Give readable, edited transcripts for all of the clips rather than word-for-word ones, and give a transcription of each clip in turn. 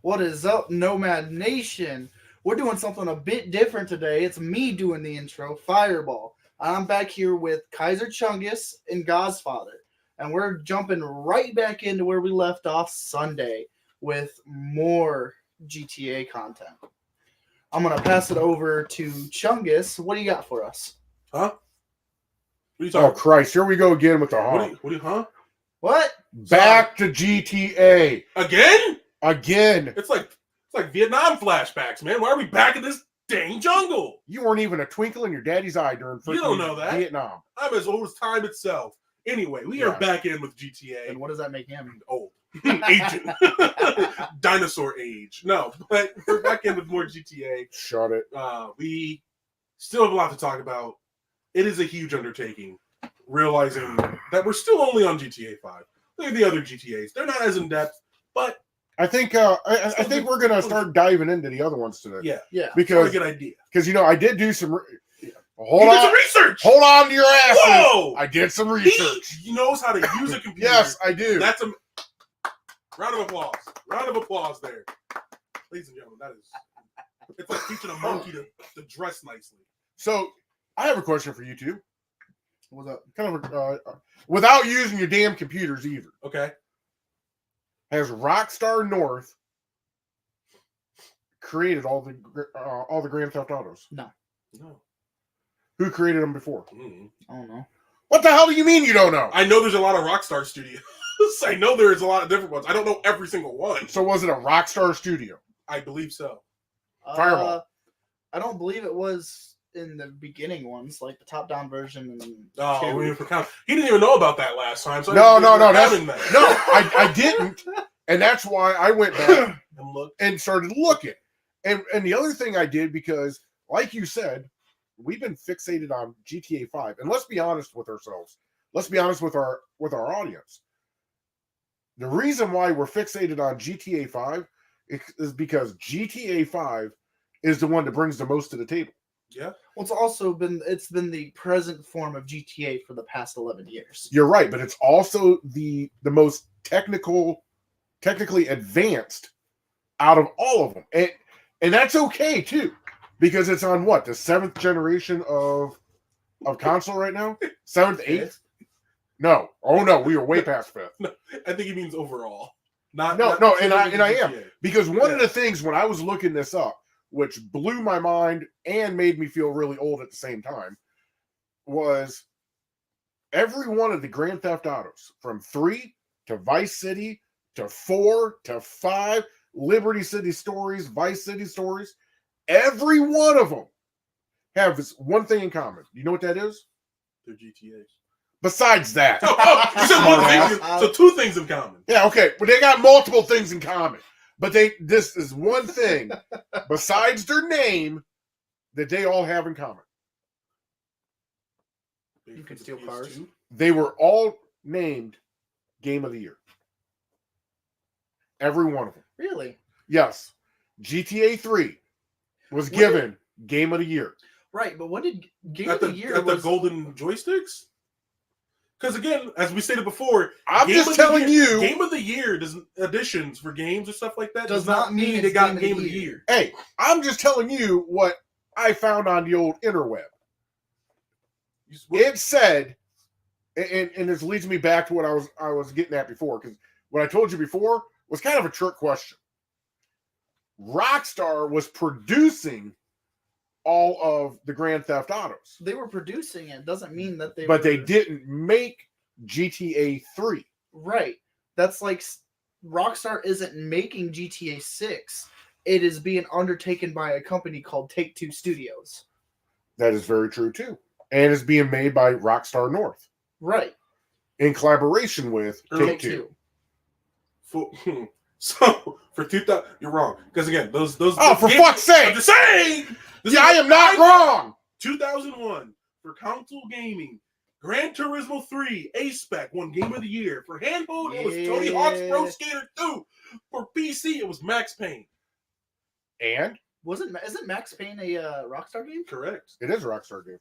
What is up, Nomad Nation? We're doing something a bit different today. It's me doing the intro, Fireball. I'm back here with Kaiser Chungus and Godfather, and we're jumping right back into where we left off Sunday with more GTA content. I'm going to pass it over to Chungus. What do you got for us? Huh? What are you talking about? Christ, here we go again with the Huh? What? Back to GTA. Again? It's like Vietnam flashbacks, man. Why are we back in this dang jungle? You weren't even a twinkle in your daddy's eye during You don't know that. Vietnam. I'm as old as time itself. Anyway, we are back in with GTA. And what does that make him? Old. Ancient. Dinosaur age. No, but we're back in with more GTA. Shut it. We still have a lot to talk about. It is a huge undertaking, realizing that we're still only on GTA 5. Look at the other GTAs. They're not as in-depth, but I think I think we're gonna start diving into the other ones today. Yeah. Because a good idea. Because I did do some. Hold on. Some research. Hold on to your asses. Whoa! I did some research. He knows how to use a computer. Yes, I do. That's a round of applause. Round of applause there, ladies and gentlemen. That is. It's like teaching a monkey to dress nicely. So I have a question for you two. What's up? Kind of without using your damn computers either. Okay. Has Rockstar North created all the Grand Theft Autos? No. Who created them before? I don't know. What the hell do you mean you don't know? I know there's a lot of Rockstar studios. I know there's a lot of different ones. I don't know every single one. So was it a Rockstar studio? I believe so. Fireball. I don't believe it was in the beginning ones, like the top-down version. He didn't even know about that last time. So No, I didn't, and that's why I went back and started looking. And the other thing I did, because, like you said, we've been fixated on GTA 5, and let's be honest with ourselves. Let's be honest with our audience. The reason why we're fixated on GTA 5 is because GTA 5 is the one that brings the most to the table. Yeah. Well, it's been the present form of GTA for the past 11 years. You're right, but it's also the most technically advanced out of all of them. And that's okay too, because it's on what, the 7th generation of console right now? 7th, 8th? No. Oh no, we are way past 5th. No, I think he means overall. And I am. Because one of the things when I was looking this up, which blew my mind and made me feel really old at the same time, was every one of the Grand Theft Autos, from 3 to Vice City to 4 to 5, Liberty City Stories, Vice City Stories, every one of them have this one thing in common. You know what that is? They're GTAs. Besides that. You said one thing, so 2 things in common. Yeah, okay, but they got multiple things in common. But this is one thing, besides their name, that they all have in common. You can steal cars. They were all named Game of the Year. Every one of them. Really? Yes. GTA 3 was given Game of the Year. Right, but what did Game of the Year at the golden joysticks? Because again, as we stated before, I'm just telling you, Game of the Year additions for games or stuff like that does not mean it got Game of the Year. Hey, I'm just telling you what I found on the old interweb. It said, and this leads me back to what I was getting at before, because what I told you before was kind of a trick question. Rockstar was producing all of the Grand Theft Autos. They were producing it. Doesn't mean that they didn't make GTA 3. Right. That's like Rockstar isn't making GTA 6. It is being undertaken by a company called Take-Two Studios. That is very true too. And it's being made by Rockstar North. Right. In collaboration with Take-Two. So for 2000, you're wrong. Because again, those for fuck's sake! I'm just saying. I am not wrong. 2001 for console gaming, Gran Turismo 3 A-Spec won Game of the Year. For handheld, it was Tony Hawk's Pro Skater 2. For PC, it was Max Payne. And isn't Max Payne a Rockstar game? Correct. It is a Rockstar game.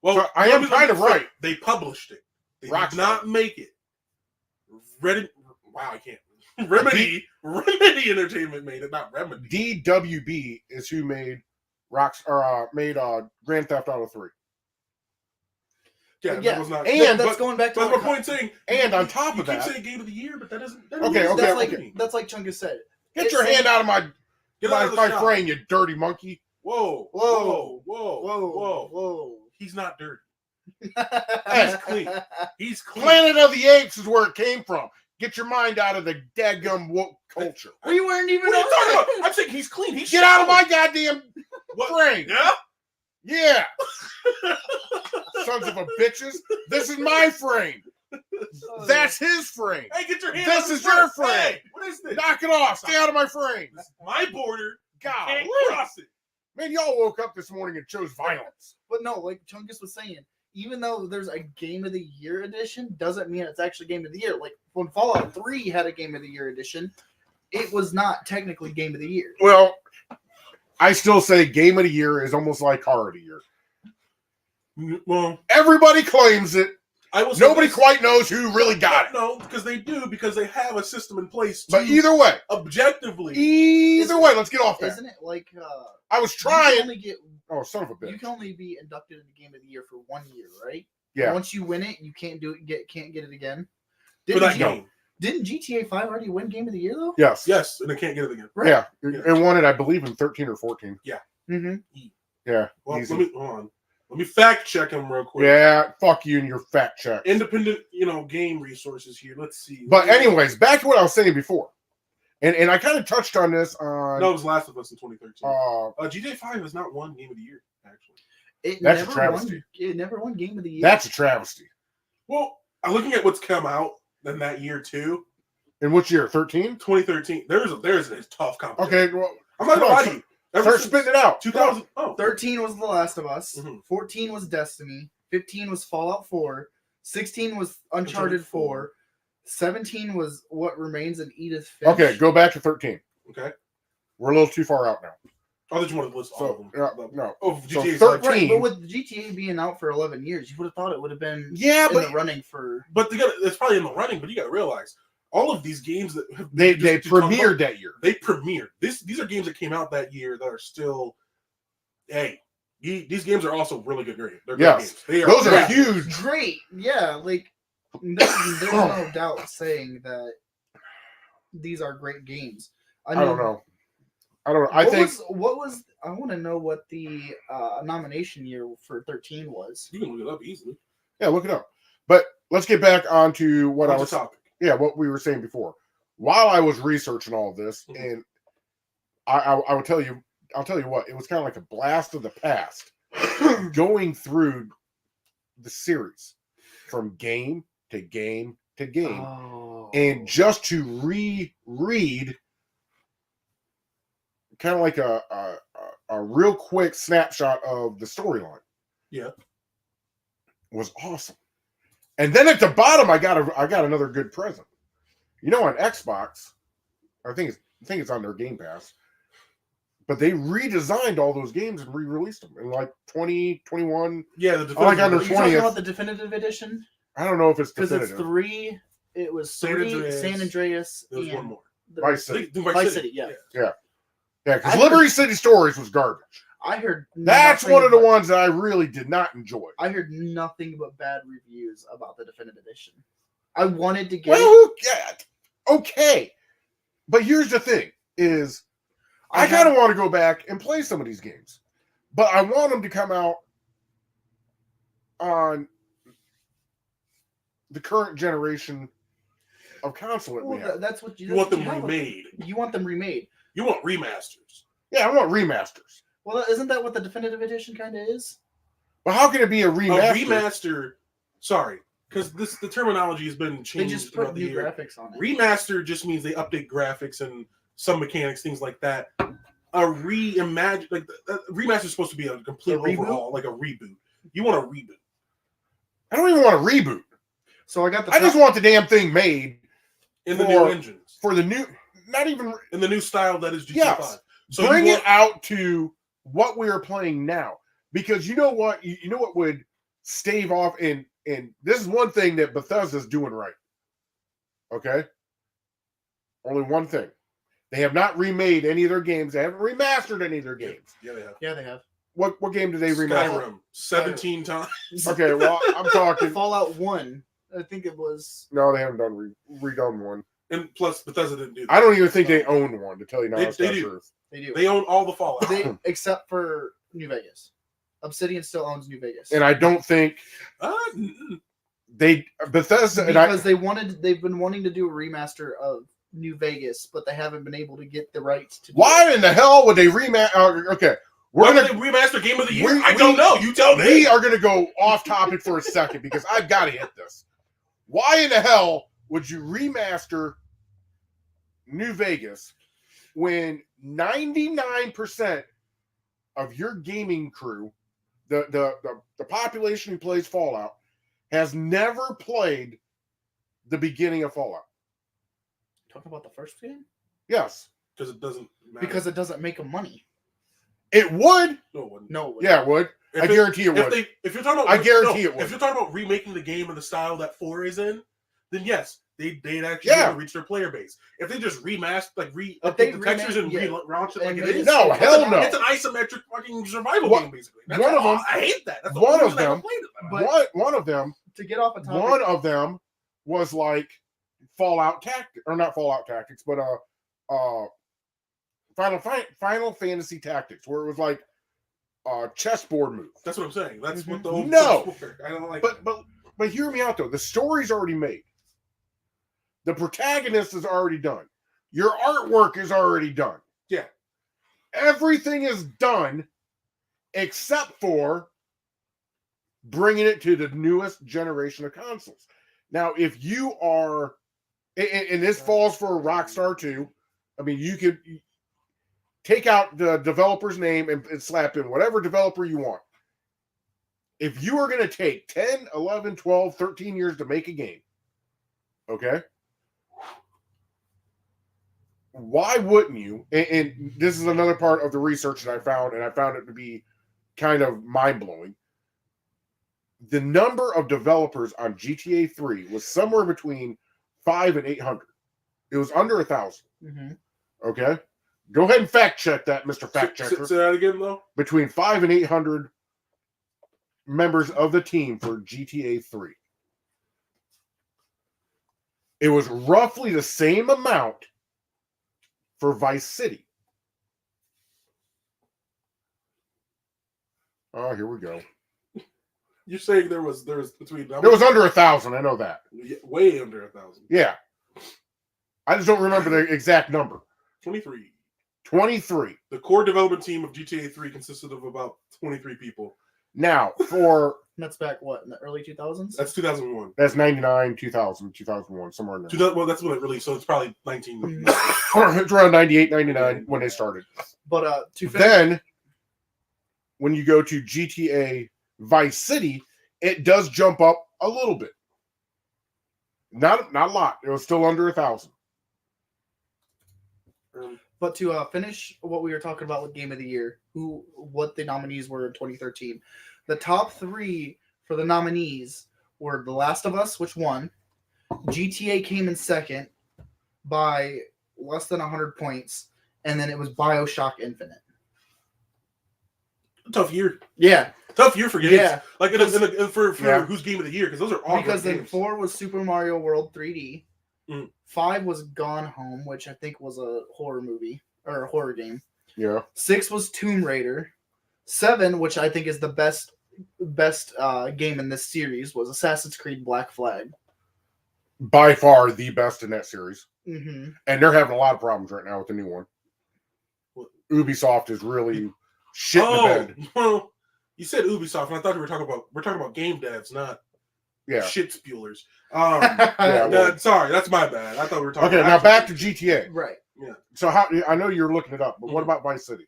Well, so I am kind of right. They published it. They Rockstar did not make it. Reddit. Wow, I can't. Remedy Entertainment made it, not Remedy. DWB is who made Grand Theft Auto 3. Yeah, that was not. And that's going back to That's my point. Saying, and on top you of keep that, saying Game of the Year, but that doesn't. That's like Chungus said. Get your hand out of my shop. frame, you dirty monkey. Whoa. He's not dirty. He's clean. He's clean. Planet of the Apes is where it came from. Get your mind out of the daggum woke culture. We weren't even. What are you talking about? I'm saying he's clean. He's Get out of my goddamn frame. Yeah? Yeah. Sons of a bitches. This is my frame. That's his frame. Hey, get your hand This out of is the your frame. frame. Hey, what is this? Knock it off. Stay out of my frame. This is my border. God. Can't cross it. Man, y'all woke up this morning and chose violence. But no, like Chungus was saying, even though there's a Game of the Year edition, doesn't mean it's actually Game of the Year. Like when Fallout 3 had a Game of the Year edition, it was not technically Game of the Year. Well, I still say Game of the Year is almost like Car of the Year. Well, everybody claims it. Nobody this, quite knows who really got it. No, because they have a system in place. But either way, objectively, let's get off that. Isn't it like I was trying? Oh, son of a bitch! You can only be inducted into Game of the Year for 1 year, right? Yeah. Once you win it, you can't get it again. For that game. Didn't GTA 5 already win Game of the Year though? Yes, and they can't get it again. Right. Yeah, it won it, I believe, in 13 or 14. Yeah. Mm-hmm. Yeah. Well, hold on. Let me fact check him real quick. Yeah, fuck you and your fact check. Independent, game resources here. Let's see. But anyways, back to what I was saying before, and I kind of touched on this on. No, it was Last of Us in 2013. GTA 5 has not won Game of the Year actually. That's a travesty. It never won Game of the Year. That's a travesty. Well, I'm looking at what's come out in that year too. In which year? 13? 2013. There's a tough competition. Okay, well, I'm not gonna lie to you. Start spitting it out. 13 was The Last of Us. Mm-hmm. 14 was Destiny. 15 was Fallout 4. 16 was Uncharted 4. 17 was What Remains of Edith Finch. Okay, go back to 13. Okay. We're a little too far out now. I thought you wanted to list all of them. No. Oh, GTA so 13. Right, but with GTA being out for 11 years, you would have thought it would have been in the running for. But it's probably in the running, but you got to realize all of these games that they premiered that year. They premiered. These are games that came out that year that are still. Hey, these games are also really good. They're great games. Those are huge. Great. Yeah, like there's no doubt saying that these are great games. I don't know. I want to know what the nomination year for 13 was. You can look it up easily. Yeah, look it up. But let's get back onto what I was topic. Yeah, what we were saying before. While I was researching all of this, and I will tell you, what, it was kind of like a blast of the past going through the series from game to game to game, and just to reread kind of like a real quick snapshot of the storyline. Yeah, was awesome. And then at the bottom, I got another good present. On Xbox, I think it's on their Game Pass, but they redesigned all those games and re-released them in like 2021. Yeah, on their 20th. Talking about the definitive edition? I don't know if it's definitive. Because it's 3. It was San Andreas. There was one more. Vice City. Vice City. Yeah. Yeah, because Liberty City Stories was garbage. I heard that's one of the ones that I really did not enjoy. I heard nothing but bad reviews about the definitive edition. I wanted to get. Well, okay, but here's the thing: is I kind of want to go back and play some of these games, but I want them to come out on the current generation of console that we have. That's what you want them remade. You want them remade. You want remasters. Yeah, I want remasters. Well, isn't that what the definitive edition kind of is? Well, how can it be a remaster? A remaster. Sorry, because the terminology has been changed. They just put new graphics on it. Remaster just means they update graphics and some mechanics, things like that. A reimagine, like remaster is supposed to be a complete overhaul, like a reboot. You want a reboot? I don't even want a reboot. So I just want the damn thing made in the new engines, for the new, not even in the new style that is GTA 5. So bring it out to what we are playing now, because you know what would stave off, and this is one thing that Bethesda's doing right. Okay, Only one thing. They have not remade any of their games. They haven't remastered any of their games. Yeah, they have. Yeah, they have. What game did they remaster? Skyrim 17 times. Okay, well, I'm talking. Fallout 1. I think it was. No, they haven't done redone one. And plus, Bethesda didn't do that. I don't even think they owned one, to tell you now. They the do. truth. They do. They own all the Fallout. Except for New Vegas. Obsidian still owns New Vegas. And I don't think Bethesda because they've been wanting to do a remaster of New Vegas, but they haven't been able to get the rights to do why it. in the hell would they remaster? Okay, Why would they remaster Game of the Year? I don't know. You tell me. We are going to go off topic for a second because I've got to hit this. Why in the hell would you remaster New Vegas when 99% of your gaming crew, the population who plays Fallout, has never played the beginning of Fallout? Talking about the first game? Yes. Because it doesn't matter. Because it doesn't make them money. It would. No, it wouldn't. No, it wouldn't. Yeah, it would. I guarantee it would. If you're talking about, I guarantee it would. If you're talking about remaking the game in the style that 4 is in, then yes, they'd actually reach their player base. If they just remaster, update the textures and relaunch it like it is, no, hell no. It's an isometric fucking survival game, basically. One of them, I hate that. That's one of them, one of them, to get off a topic, one of them was like Fallout Tactics, or not Fallout Tactics, but Final Fantasy Tactics, where it was like chessboard move. That's what I'm saying. That's what the old I don't like. But hear me out though. The story's already made. The protagonist is already done. Your artwork is already done. Yeah. Everything is done except for bringing it to the newest generation of consoles. Now, if you are, and this falls for Rockstar too, I mean, you could take out the developer's name and slap in whatever developer you want. If you are going to take 10, 11, 12, 13 years to make a game, okay? Why wouldn't you? And this is another part of the research that I found, and I found it to be kind of mind-blowing. The number of developers on GTA 3 was somewhere between 500 and 800. It was under 1,000. Mm-hmm. Okay? Go ahead and fact check that, Mr. Fact Checker. Say that again, though? Between 500 and 800 members of the team for GTA 3. It was roughly the same amount for Vice City. Oh, here we go. You're saying there was between there was under 1,000. I know that. Way under 1,000. Yeah, I just don't remember the exact number. 23. 23. The core development team of GTA 3 consisted of about 23 people. Now, for that's back what in the early 2000s. That's 2001. That's 99, 2000, 2001, somewhere in there. Well, that's when it released, so it's probably 19. It's around 98, 99 when they started. But then when you go to GTA Vice City, it does jump up a little bit. Not a lot. It was still under 1,000. But to finish what we were talking about with Game of the Year, what the nominees were in 2013, the top 3 for the nominees were The Last of Us, which won. GTA came in second by less than 100 points, and then it was BioShock Infinite. Tough year. Yeah. Tough year for games. Yeah. Like for who's Game of the Year, because those are all because then games. 4 was Super Mario World 3D. 5 was Gone Home, which I think was a horror movie or a horror game. Yeah. 6 was Tomb Raider. 7, which I think is the best game in this series, was Assassin's Creed Black Flag. By far the best in that series. Mm-hmm. And they're having a lot of problems right now with the new one. Ubisoft is really shit in the bed. Well, you said Ubisoft, and I thought we're talking about game devs, not shit spewlers. Sorry, that's my bad. I thought we were talking. Okay, now back to GTA. Right. Yeah. So I know you're looking it up, but what about Vice City?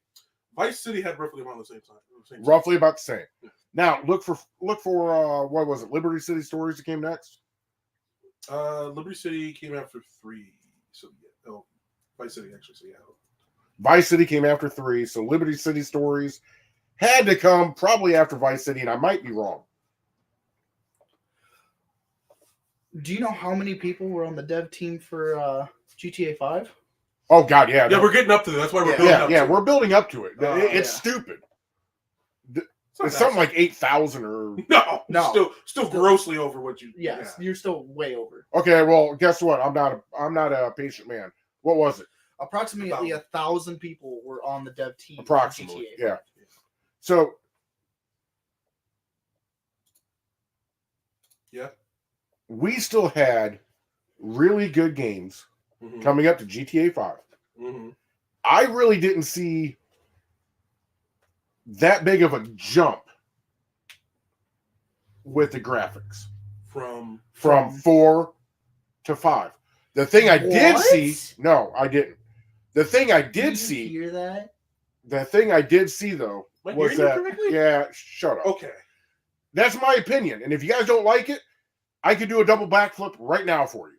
Vice City had roughly about the same time. Roughly about the same. Yeah. Now look for what was it? Liberty City Stories that came next. Liberty City came after 3. So Vice City actually. So yeah. Vice City came after 3, so Liberty City Stories had to come probably after Vice City, and I might be wrong. Do you know how many people were on the dev team for GTA 5? Oh God, yeah. Yeah, we're getting up to that. That's why we're Yeah. building Yeah, up yeah, to we're building up to it. Oh, It's yeah. stupid. not It's that something like 8,000 or. No. Still grossly over what you. Yes, you're still way over. Okay, well, guess what? I'm not a patient man. What was it? Approximately 1,000 people were on the dev team. Approximately, for GTA 5. yeah. So. Yeah. We still had really good games Mm-hmm. coming up to GTA 5. Mm-hmm. I really didn't see that big of a jump with the graphics From 4 to 5. The thing I did What? see, no, I didn't. The thing I Did did you see, hear that? the thing I did see though Am I was hearing you that, correctly? yeah, shut up. Okay. That's my opinion. And if you guys don't like it, I could do a double backflip right now for you.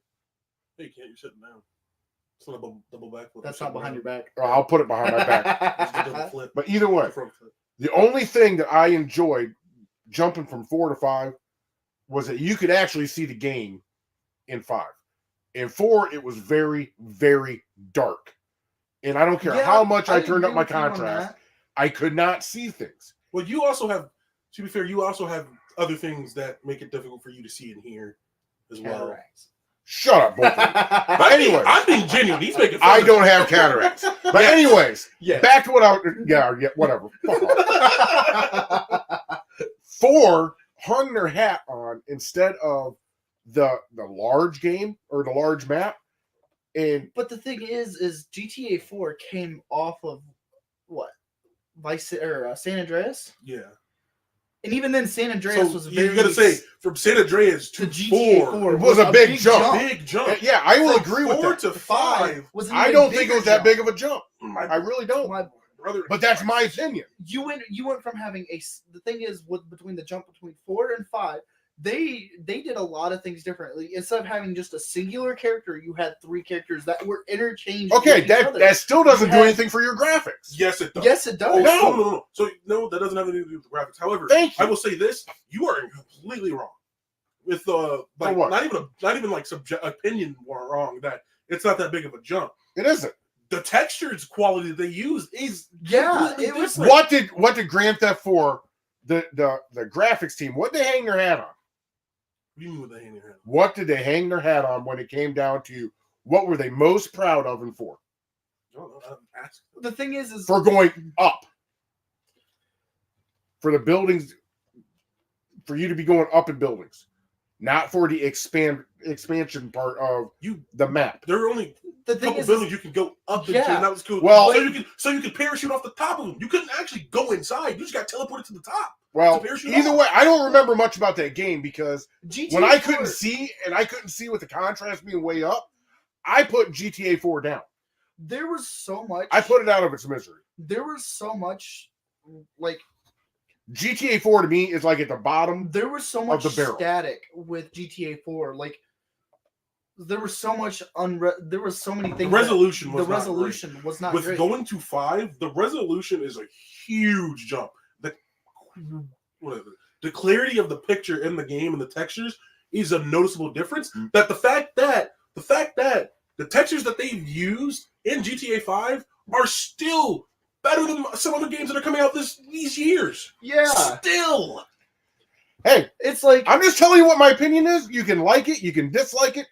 Hey, you can't. You're sitting down. It's not a double backflip. That's not behind your back. I'll put it behind my back. It's a double flip. But either way, Front flip. the only thing that I enjoyed jumping from 4 to 5 was that you could actually see the game in 5. In 4, it was very, very dark. And I don't care how much I turned up my contrast, I could not see things. Well, you also have, to be fair, you also have other things that make it difficult for you to see and hear as well. Cataracts. Shut up, both of you. But anyways, I'm being genuine. He's making fun I of don't me. have cataracts. But anyways, Yeah. back to what I yeah, whatever. Fuck off. 4 hung their hat on instead of the large game or the large map. And But the thing is GTA 4 came off of what? San Andreas? Yeah. And even then, San Andreas So was very. you got to say from San Andreas to GTA 4 It was a big jump. Big jump. yeah, I will From agree with 4 that. to 5. was an I even don't think it bigger was that jump. big of a jump. My I really don't. My brother. But that's my opinion. you went from having the thing is between the jump between 4 and 5, they did a lot of things differently. Instead of having just a singular character, you had 3 characters that were interchanged. Okay, with each other. that still doesn't You do had- anything for your graphics. Yes, it does. Yes, it does. Oh, No. no. So no, that doesn't have anything to do with the graphics. However, Thank you. I will say this: you are completely wrong. With like what? not even like opinion wrong that it's not that big of a jump. It isn't. The textures quality they use is Yeah, completely it was- different. What did Grand Theft 4 the graphics team, what did they hang their hat on? What do you mean with the hand in your hand? What did they hang their hat on when it came down to what were they most proud of in 4? I don't know. I'm asking. The thing is For going up. For the buildings, for you to be going up in buildings. Not for the expansion part of the map. There are only the a thing couple is buildings you can go up into, and that was cool. Well- so you could parachute off the top of them. You couldn't actually go inside. You just got teleported to the top. Well, to parachute either off. way, I don't remember much about that game because GTA when I 4 couldn't see and I couldn't see with the contrast being way up, I put GTA 4 down. there was so much. I put it out of its misery. There was so much, like GTA 4 to me is like at the bottom. there was so much the barrel. static with GTA 4. Like there was so much there was so many The things. resolution the was not resolution was not great. With great. going to 5, the resolution is a huge jump. The clarity of the picture in the game and the textures is a noticeable difference. Mm. That the fact that the textures that they've used in GTA 5 are still better than some other games that are coming out these years. Yeah, Still. Hey, it's like I'm just telling you what my opinion is. You can like it, you can dislike it.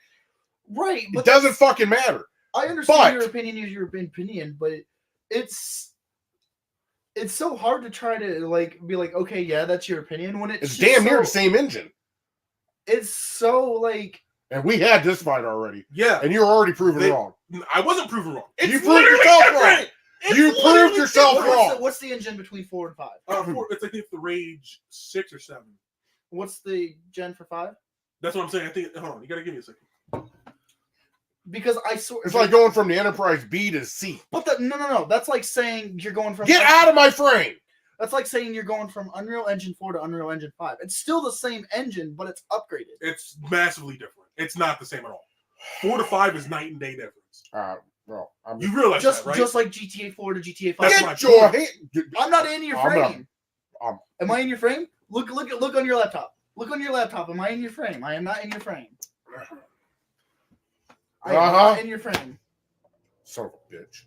right. It doesn't fucking matter. I understand but- your opinion is your opinion, but it's so hard to try to like be like, okay, yeah, that's your opinion when It's just damn near so- the same engine. It's so like And we had this fight already. Yeah. And you're already proven They- wrong. I wasn't proven wrong. It's You proved literally yourself different. wrong. It's You literally proved yourself different. wrong. what's the engine between 4 and 5? 4, it's I think the Rage 6 or 7. What's the gen for 5? That's what I'm saying. I think. Hold on, you gotta give me a second. Because I swear It's like going from the Enterprise B to C. But no. That's like saying you're going from Get out of my frame. That's like saying you're going from Unreal Engine 4 to Unreal Engine 5. It's still the same engine, but it's upgraded. It's massively different. It's not the same at all. 4 to 5 is night and day difference. Well, I'm You realize Just that, right? just like GTA 4 to GTA 5. That's Get my your point. hand. I'm not in your I'm frame. not- Am I in your frame? Look on your laptop. Look on your laptop. Am I in your frame? I am not in your frame. I am not in your frame. Son of a bitch.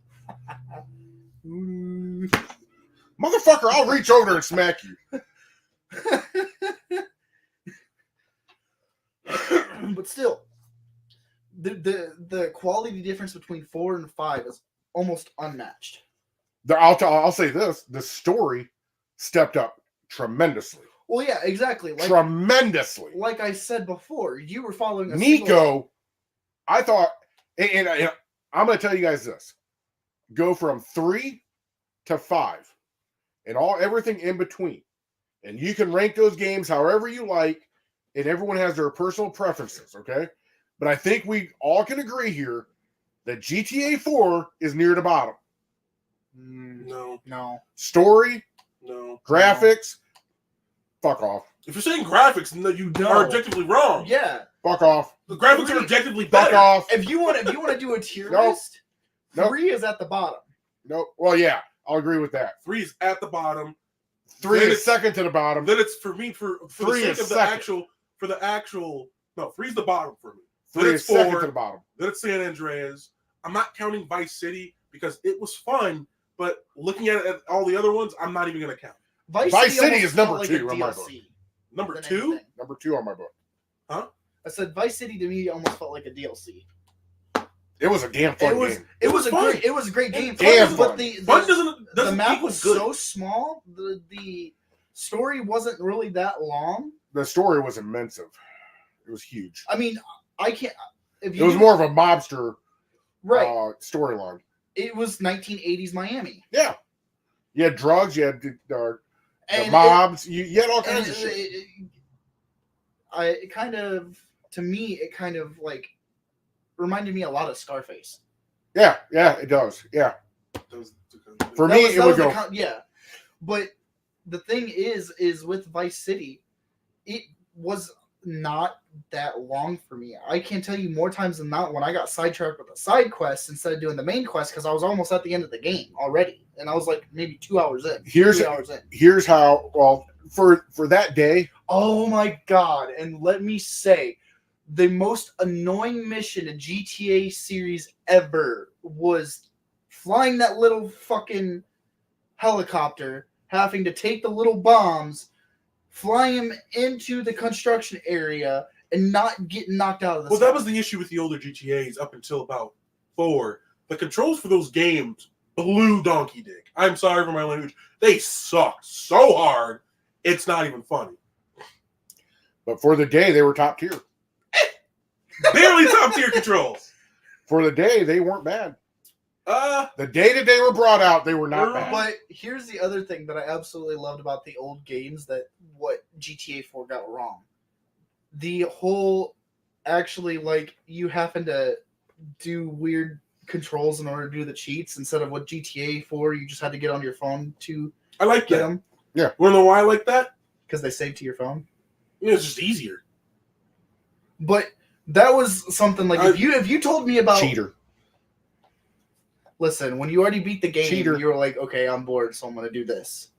Motherfucker, I'll reach over there and smack you. But still, the quality difference between 4 and 5 is almost unmatched. I'll say this: the story stepped up tremendously. Well, yeah, exactly. Tremendously. Like I said before, you were following a Nico. I thought, and I'm going to tell you guys this: go from 3 to 5, and everything in between, and you can rank those games however you like, and everyone has their personal preferences. Okay, but I think we all can agree here that GTA 4 is near the bottom. No. Story, no. graphics, fuck off. If you're saying graphics, you are objectively wrong. Yeah. Fuck off. The graphics are objectively Fuck better. off. If you want to do a tier Nope. list, 3 is at the bottom. Nope. Well, yeah, I'll agree with that. 3 is at the bottom. 3 is second to the bottom. Then it's for me for 3 the is sake of the actual. No, 3 is the bottom for me. 3 is second to the bottom. Then it's San Andreas. I'm not counting Vice City because it was fun, but looking at all the other ones, I'm not even going to count. Vice City is number 2 on my book. Number 2? Number 2 on my book. Huh? I said Vice City to me almost felt like a DLC. It was a damn fun game. It was a great game. Damn fun. But the doesn't map was so small. The story wasn't really that long. The story was immense. It was huge. I mean, I can't. It was more of a mobster storyline. It was 1980s Miami. Yeah. You had drugs. You had the mobs. You had all kinds of shit. It kind of like reminded me a lot of Scarface. Yeah, it does. Yeah. For me, it would go. Yeah. But the thing is with Vice City, it was not that long for me. I can't tell you more times than not when I got sidetracked with a side quest instead of doing the main quest because I was almost at the end of the game already, and I was like maybe 2 hours in. 3 hours in. Here's how. Well, for that day. Oh my god! And let me say, the most annoying mission in GTA series ever was flying that little fucking helicopter, having to take the little bombs, fly him into the construction area, and not get knocked out of the sky. That was the issue with the older GTAs up until about 4. The controls for those games blew donkey dick. I'm sorry for my language. They sucked so hard, it's not even funny. But for the day, they were top tier. Barely top tier controls. For the day, they weren't bad. The day that they were brought out, they were not bad. But here's the other thing that I absolutely loved about the old games that what GTA 4 got wrong. The whole actually like you happen to do weird controls in order to do the cheats instead of what GTA 4 you just had to get on your phone to I like get that. them. Yeah. Want to know why I like that? Because they save to your phone. Yeah, it's just easier. But that was something like if you told me about cheater. Listen, when you already beat the game, Cheater. you were like, okay, I'm bored, so I'm gonna do this.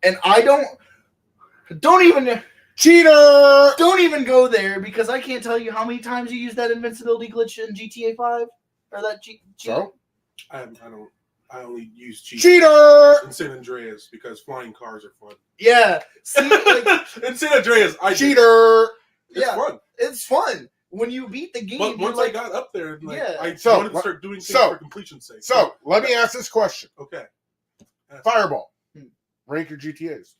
And I don't even go there because I can't tell you how many times you use that invincibility glitch in GTA 5 or that cheat. So? I only use cheater in San Andreas because flying cars are fun. Yeah. See, like, in San Andreas, cheater. It's fun. It's fun. When you beat the game, but once I got up there, I wanted to start doing things for completion's sake. So let me ask this question. Okay. Fireball. Rank your GTAs.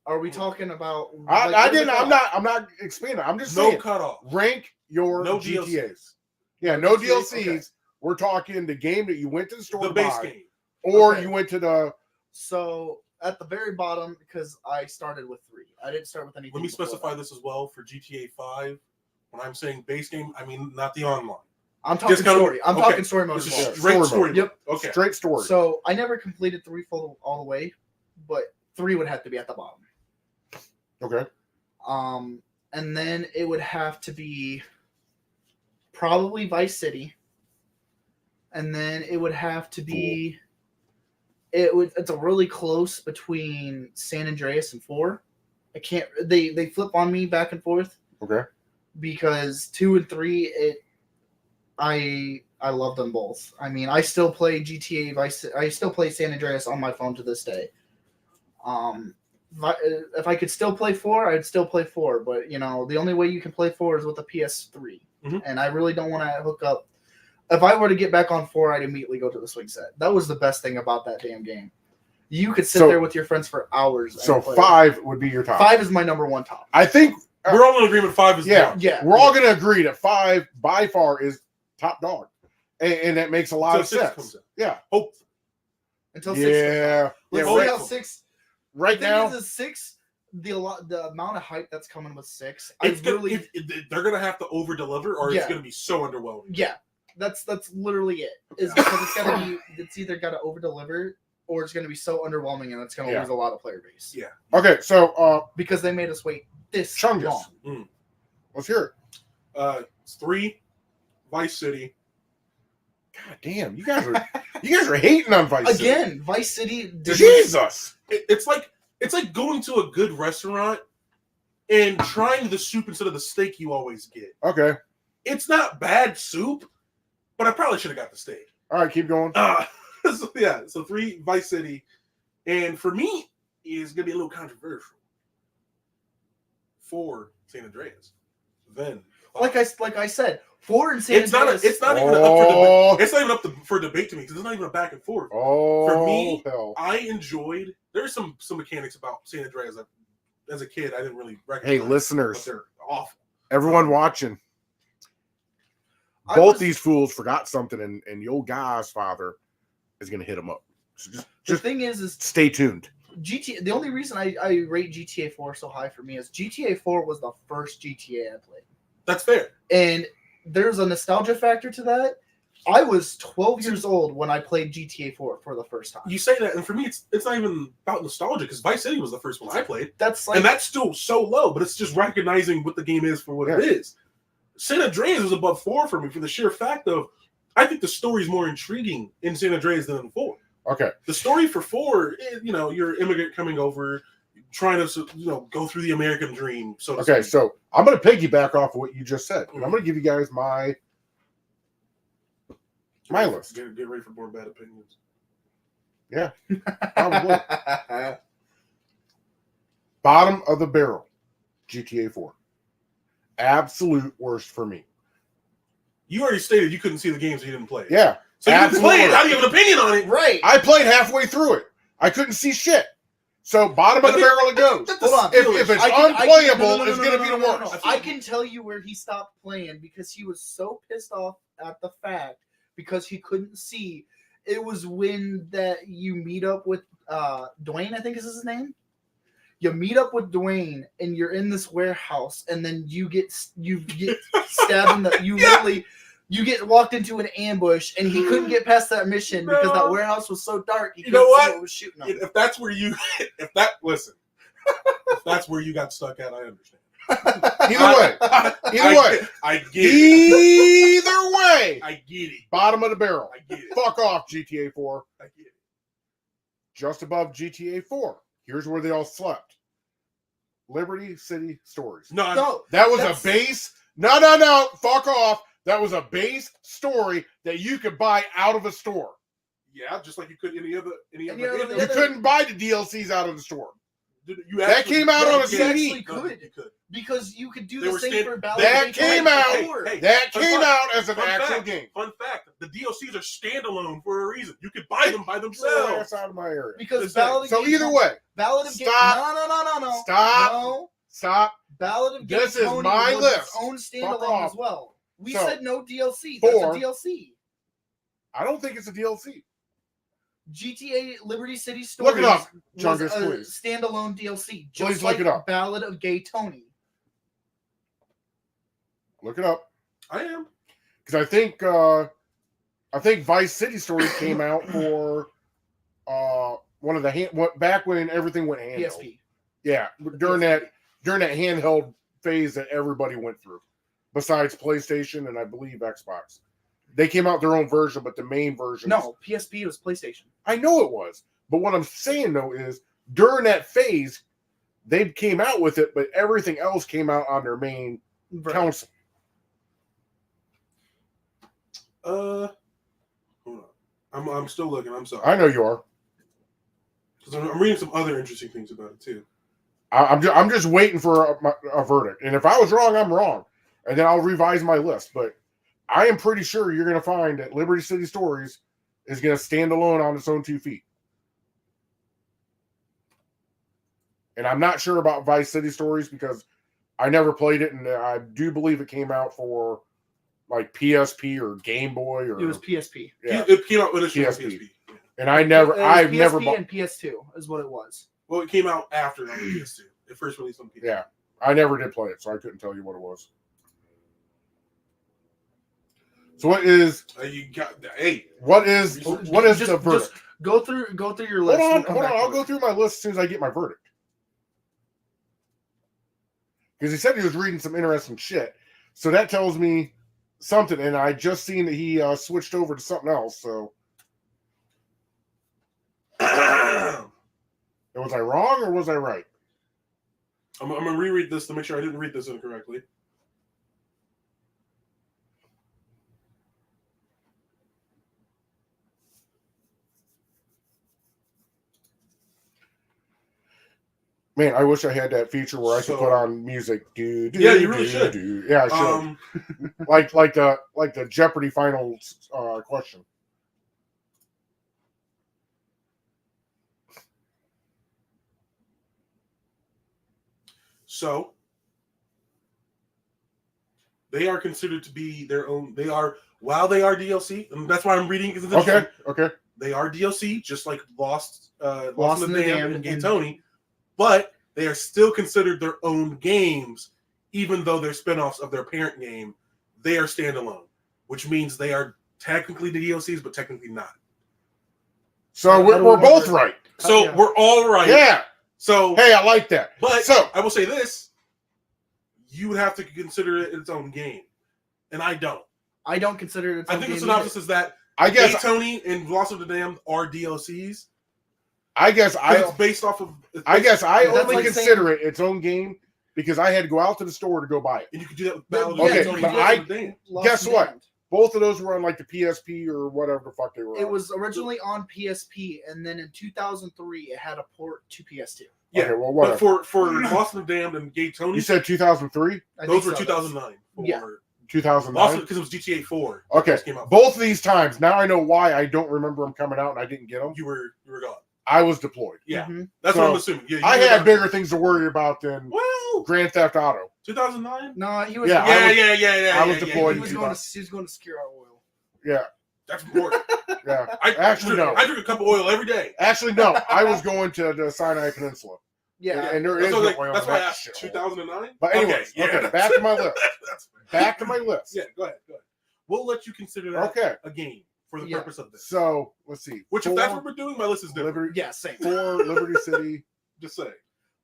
Are we talking about? I'm not expanding. I'm just saying. No cutoff. Rank your GTAs. DLCs. Yeah, no DLCs. Okay. We're talking the game that you went to the store the to base buy, game, or you went to the. So at the very bottom, because I started with 3. I didn't start with anything. Let me specify this as well for GTA 5. When I'm saying base game, I mean not the online. I'm talking story. I'm talking story mode. This is straight story mode. Yep. Okay. Straight story. So I never completed 3 all the way, but 3 would have to be at the bottom. Okay. And then it would have to be probably Vice City. And then it would have to be it's a really close between San Andreas and 4. I can't they flip on me back and forth. Okay. because 2 and 3, I love them both. I mean, I still play GTA Vice. I still play San Andreas on my phone to this day. If I could still play 4, I'd still play 4. But the only way you can play 4 is with a PS3, and I really don't want to hook up. If I were to get back on 4, I'd immediately go to the swing set. That was the best thing about that damn game. You could sit there with your friends for hours. So 5 would be your top. 5 is my number 1 top. I think we're all in agreement. 5 is yeah. We're all going to agree that 5 by far is top dog, and that makes a lot of sense. Yeah. Hope until 6. Yeah. Let's see how 6. Right now, is 6. The amount of hype that's coming with 6. They're going to have to over deliver, or it's going to be so underwhelming. Yeah. That's literally it. Is because it's either got to over deliver, or it's going to be so underwhelming and it's going to lose a lot of player base. Yeah. Okay, so because they made us wait this Chungus. long. Let's hear it. 3, Vice City. God damn, you guys are hating on Vice City. Again, Vice City. Jesus. It's like going to a good restaurant and trying the soup instead of the steak you always get. Okay. It's not bad soup, but I probably should have got the steak. All right, keep going. So 3, Vice City. And for me, is going to be a little controversial. 4, San Andreas. Then 5. Like I said, 4 and San Andreas. It's not even up for debate. It's not even up for debate to me because it's not even a back and forth. For me, I enjoyed. There's some mechanics about San Andreas that, as a kid, I didn't really recognize. Hey, listeners, but they're awful. Everyone watching. Both these fools forgot something, and the old guy's father is going to hit him up. So just the thing is stay tuned. The only reason I rate GTA 4 so high for me is GTA 4 was the first GTA I played. That's fair. And there's a nostalgia factor to that. I was 12 years old when I played GTA 4 for the first time. You say that, and for me, it's not even about nostalgia because Vice City was the first one I played. And that's still so low, but it's just recognizing what the game is for what it is. San Andreas was above 4 for me for the sheer fact of I think the story is more intriguing in San Andreas than in 4. Okay. The story for 4, you're an immigrant coming over, trying to go through the American dream. So I'm going to piggyback off of what you just said, and I'm going to give you guys my list. Get ready for more bad opinions. Yeah, probably. Bottom of the barrel, GTA 4. Absolute worst for me. You already stated you couldn't see the games, so you didn't play it. Yeah. So you didn't play it. How do you have an opinion on it? Right. I played halfway through it. I couldn't see shit. So bottom of the barrel it goes. Hold on. If it's unplayable, it's going to be the worst. I can tell you where he stopped playing because he was so pissed off at the fact because he couldn't see. It was when that you meet up with Dwayne, I think is his name. You meet up with Dwayne and you're in this warehouse, and then you get stabbed in the literally you get walked into an ambush, and he couldn't get past that mission because that warehouse was so dark. He couldn't see what was shooting him. If that's where you if that's where you got stuck at, I understand. Either way, I get it. Either way, I get it. Bottom of the barrel. I get it. Fuck off, GTA 4. I get it. Just above GTA 4. Here's where they all slept. Liberty City Stories. No, that was a base. No. Fuck off. That was a base story that you could buy out of a store. Yeah, just like you could any other. You couldn't buy the DLCs out of the store. That came out on a CD. You could. Because you could do the same for Ballad. That came out. That came out as an actual game. Fun fact: the DLCs are standalone for a reason. You could buy them by themselves. That's out of my area. Because so either way, Ballad of No. Stop. Ballad of Gay This is Tony my was list. its own standalone as well. We said no DLC. 4, That's a DLC. I don't think it's a DLC. GTA Liberty City Stories. Look it up, was Chungus, a please. standalone DLC. Just Please like look it up. Ballad of Gay Tony. Look it up. I am. Because I think Vice City Stories came out for one of the back when everything went handheld. PSP. Yeah, during that handheld phase that everybody went through, besides PlayStation and I believe Xbox. They came out their own version, but the main version. No, PSP was PlayStation. I know it was, but what I'm saying though is during that phase, they came out with it, but everything else came out on their main Verdict. Council. Hold on. I'm still looking. I'm sorry. I know you are. Because I'm reading some other interesting things about it too. I'm just waiting for a verdict. And if I was wrong, I'm wrong. And then I'll revise my list. But I am pretty sure you're going to find that Liberty City Stories is going to stand alone on its own 2 feet. And I'm not sure about Vice City Stories because I never played it. And I do believe it came out for like PSP or Game Boy. Or It was PSP. Yeah. It came out when it's PSP. PSP. Yeah. And I've never PSP and PS2 is what it was. Well, it came out after on the PS2. It first released on PS2. Yeah. I never did play it, so I couldn't tell you what it was. So what is You got hey? what is the verdict? Just go through your list. Hold on. I'll go through my list as soon as I get my verdict. Because he said he was reading some interesting shit, so that tells me something. And I just seen that he switched over to something else. So, was I wrong or was I right? I'm gonna reread this to make sure I didn't read this incorrectly. Man, I wish I had that feature where I could put on music. Yeah, you really should. Yeah, I should. like the Jeopardy finals question. So they are considered to be their own. While they are DLC, and that's why I'm reading. Okay. They are DLC, just like Lost in the Dam and Game and Tony, but they are still considered their own games, even though they're spinoffs of their parent game. They are standalone, which means they are technically the DLCs, but technically not. So we're both right. So Yeah. we're all right. Yeah. So Hey, I like that. but So I will say this: you would have to consider it its own game, and I don't. I don't consider it. I think the synopsis is that I guess Game Tony and Lost of the Damned are DLCs. I It's based off of. I That's only like consider it its own game because I had to go out to the store to go buy it. And you could do that with Ballad Okay, of Game Tony. but and Lost of the Damned. Guess what? Both of those were on like the PSP or whatever the fuck they were. It on. was originally on PSP, and then in 2003, it had a port to PS2. Yeah, Okay, well, whatever. but for Lost of the Damned and Game Tony, You said 2003, I those think were so. 2009. Yeah. 2009. Because it was GTA 4. Okay, Just came out. both of these times. Now I know why I don't remember them coming out and I didn't get them. You were gone. I was deployed. Yeah, Mhm. that's So, what I'm assuming. Yeah, I you were had gone. bigger things to worry about than Well, Grand Theft Auto. 2009. No, he was. Yeah, Yeah. I was deployed. He was going to secure our oil. Yeah, That's important. yeah. I I drink a cup of oil every day. Actually, no. I was going to the Sinai Peninsula. Yeah, And there is That's, no like, oil that's in why I that asked shit. 2009. But anyways, okay, back to my list. That's fair. Back to my list. Yeah, go ahead. We'll let you consider that Okay, a game for the Yeah. purpose of this. so let's see. Which, if that's what we're doing, my list is different. Liberty, yeah, same. 4 Liberty City. Just saying.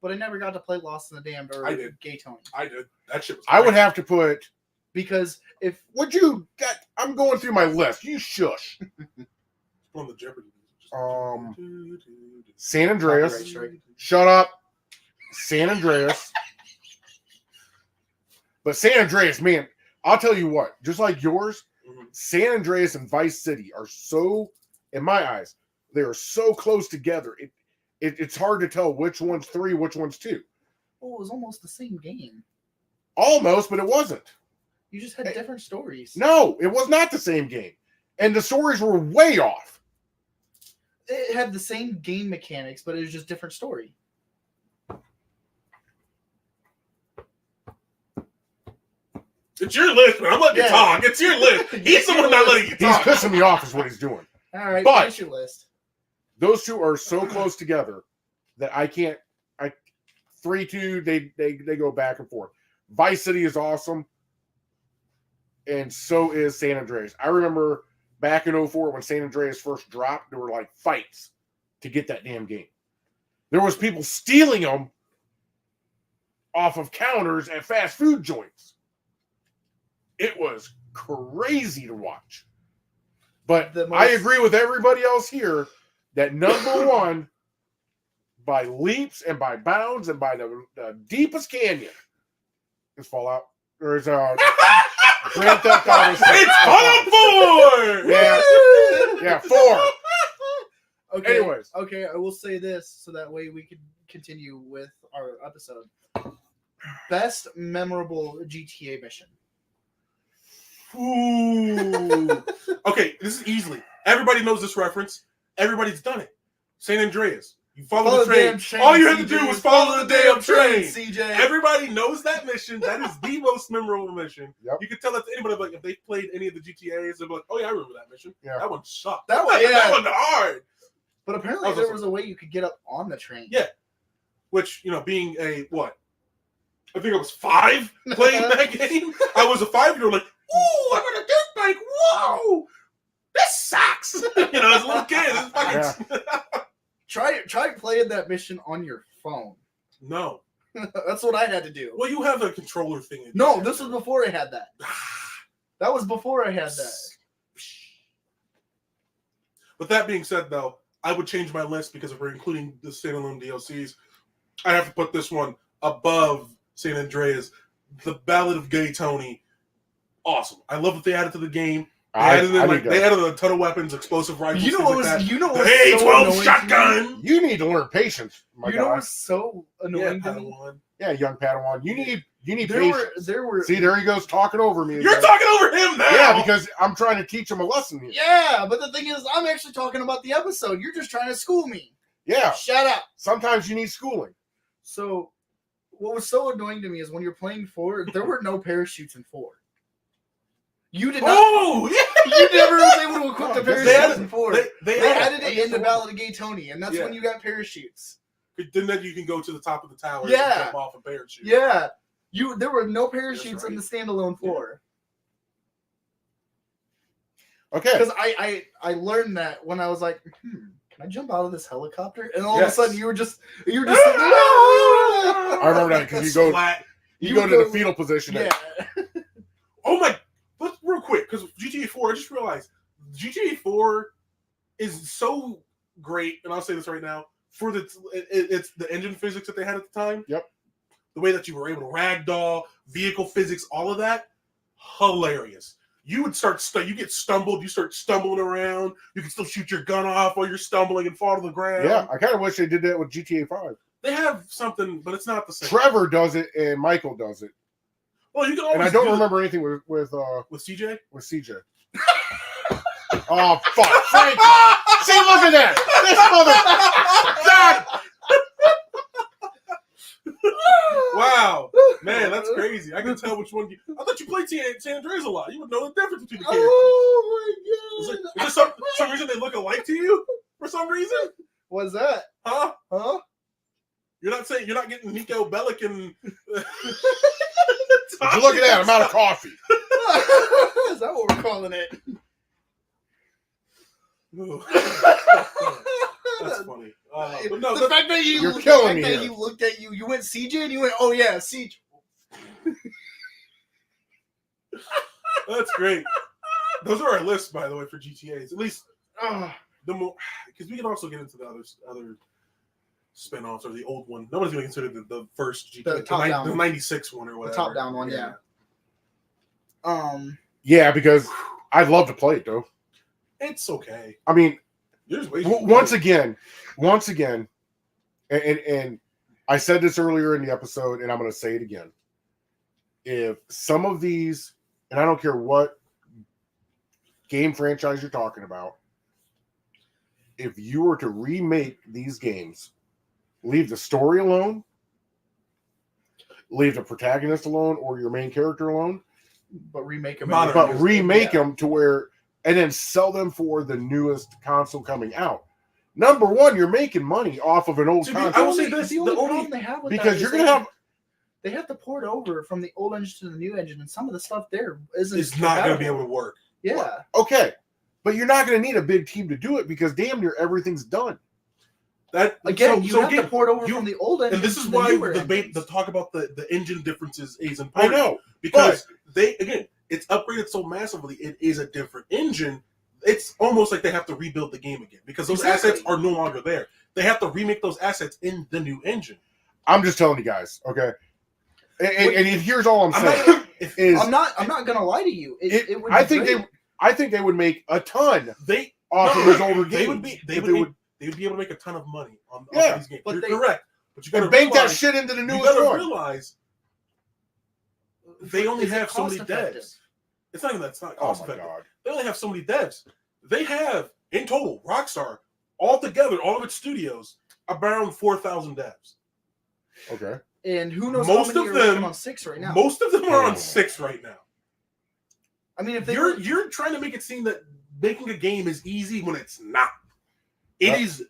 But I never got to play Lost in the Damned or I did. Gay Tony I did. That shit was I would great. have to put. because if Would you get? I'm going through my list. You shush. on the Jeopardy music. San Andreas. Copyright strike. Shut up. San Andreas. But San Andreas, man, I'll tell you what. Just like yours, Mhm. San Andreas and Vice City are so, in my eyes, they are so close together. It's hard to tell which one's 3, which one's 2. well, it was almost the same game. Almost, but it wasn't. You just had different stories. No, it was not the same game. And the stories were way off. It had the same game mechanics, but it was just different story. It's your list, man. I'm letting you Yeah. talk. It's your list. He's the one not letting you He's talk. pissing me off is what he's doing. All right, But- finish your list. Those two are so close together that I can't. 3-2. They go back and forth. Vice City is awesome, and so is San Andreas. I remember back in 2004 when San Andreas first dropped, there were like fights to get that damn game. There was people stealing them off of counters at fast food joints. It was crazy to watch. But I agree with everybody else here that number one, by leaps and by bounds and by the deepest canyon, is Fallout. There's Grand Theft Auto 6. It's on 4! Yeah, 4. Okay. Anyways. Okay, I will say this so that way we can continue with our episode. Best memorable GTA mission. Ooh. Okay, this is easily. Everybody knows this reference. Everybody's done it. San Andreas. You follow the damn train. All you had to do was follow the damn train. CJ. Everybody knows that mission. That is the most memorable mission. Yep. You can tell that to anybody. Like if they played any of the GTAs, they're like, "Oh yeah, I remember that mission. Yeah. That one sucked. That one, yeah. That one hard." But apparently there was a way you could get up on the train. Yeah. Which, being a what? I think I was 5 playing that game. I was a 5-year-old, like, "Ooh, I'm on a dirt bike! Whoa, this sucks!" As a little kid, this fucking. Try playing that mission on your phone. No. That's what I had to do. Well, you have a controller thing. No, this was before I had that. That was before I had that. With that being said, though, I would change my list because if we're including the standalone DLCs, I have to put this one above San Andreas. The Ballad of Gay Tony, awesome. I love what they added to the game. They added a ton of weapons, explosive rifles. You know what was the so A12 shotgun. You need to learn patience, my guy. What's so annoying to me? Yeah, young Padawan. You need There patience. were. See, there he goes talking over me. You're talking over him now. Yeah, because I'm trying to teach him a lesson here. Yeah, but the thing is, I'm actually talking about the episode. You're just trying to school me. Yeah. Shut up. Sometimes you need schooling. So, what was so annoying to me is when you're playing 4, there were no parachutes in 4. You did not. Oh, yeah. You never was able to equip the parachutes in 4. They added it in the Ballad of Gay Tony, and that's when you got parachutes. Then you can go to the top of the tower and jump off a parachute. Yeah. There were no parachutes in the standalone 4. Okay. Because I learned that when I was like, can I jump out of this helicopter? And all of a sudden you were just I remember that because you go to the fetal position. Yeah. Oh my! Let's real quick because GTA 4. I just realized GTA 4 is so great, and I'll say this right now for it's the engine physics that they had at the time. Yep. The way that you were able to ragdoll, vehicle physics, all of that, hilarious. You would you get stumbled, you start stumbling around. You can still shoot your gun off while you're stumbling and fall to the ground. Yeah, I kind of wish they did that with GTA 5. They have something, but it's not the same. Trevor does it and Michael does it. Well, you can always. And I don't remember anything with CJ. With CJ. Oh fuck! Frank. See, look at that! This mother. God. Wow, man, that's crazy. I can tell which one. I thought you played San Andreas a lot. You would know the difference between the characters. Oh my god! Is there some reason they look alike to you? For some reason? What's that? Huh? You're not getting Nico Bellic and. Would you look at that? I'm out of coffee. Is that what we're calling it? That's funny. But no, the fact that you're killing me. He looked at you. You went CJ and you went, oh yeah, CJ. That's great. Those are our lists, by the way, for GTAs. At least the more, because we can also get into the other spin-offs or the old one. Nobody's going to consider the first GTA, the 96 one or whatever. The top-down one, yeah. Yeah, because I'd love to play it though. It's okay. I mean, once again, and I said this earlier in the episode, and I'm going to say it again. If some of these, and I don't care what game franchise you're talking about, if you were to remake these games, leave the story alone, leave the protagonist alone or your main character alone, but remake them. But remake them to where, and then sell them for the newest console coming out. Number one, you're making money off of an old console. I will say this: the only problem they have with because that you're going to have. They have to port over from the old engine to the new engine, and some of the stuff there it's not going to be able to work. Yeah. Well, okay, but you're not going to need a big team to do it because damn near everything's done. That again, you have to port over from the old engine. And this is why the talk about the engine differences is important. I know because it's upgraded so massively. It is a different engine. It's almost like they have to rebuild the game again because those assets are no longer there. They have to remake those assets in the new engine. I'm just telling you guys, okay. And here's all I'm saying. is I'm not gonna lie to you. It would. I be think great. I think they would make a ton They off of those older games. They would be able to make a ton of money on Yeah, off these games. but You're they- correct. But you got to and bank that realize, shit into the you newest got to one. realize they only Is it have so many cost-effective? devs. It's not even that. It's not Oh cost my effective. god! They only have so many devs. They have in total Rockstar all together, all of its studios, around 4,000 devs. Okay. And who knows Most how many of are working them- on 6 right now? Most of them are on Oh. 6 right now. I mean, if they were, You're trying to make it seem that making a game is easy when it's not. It Well- is.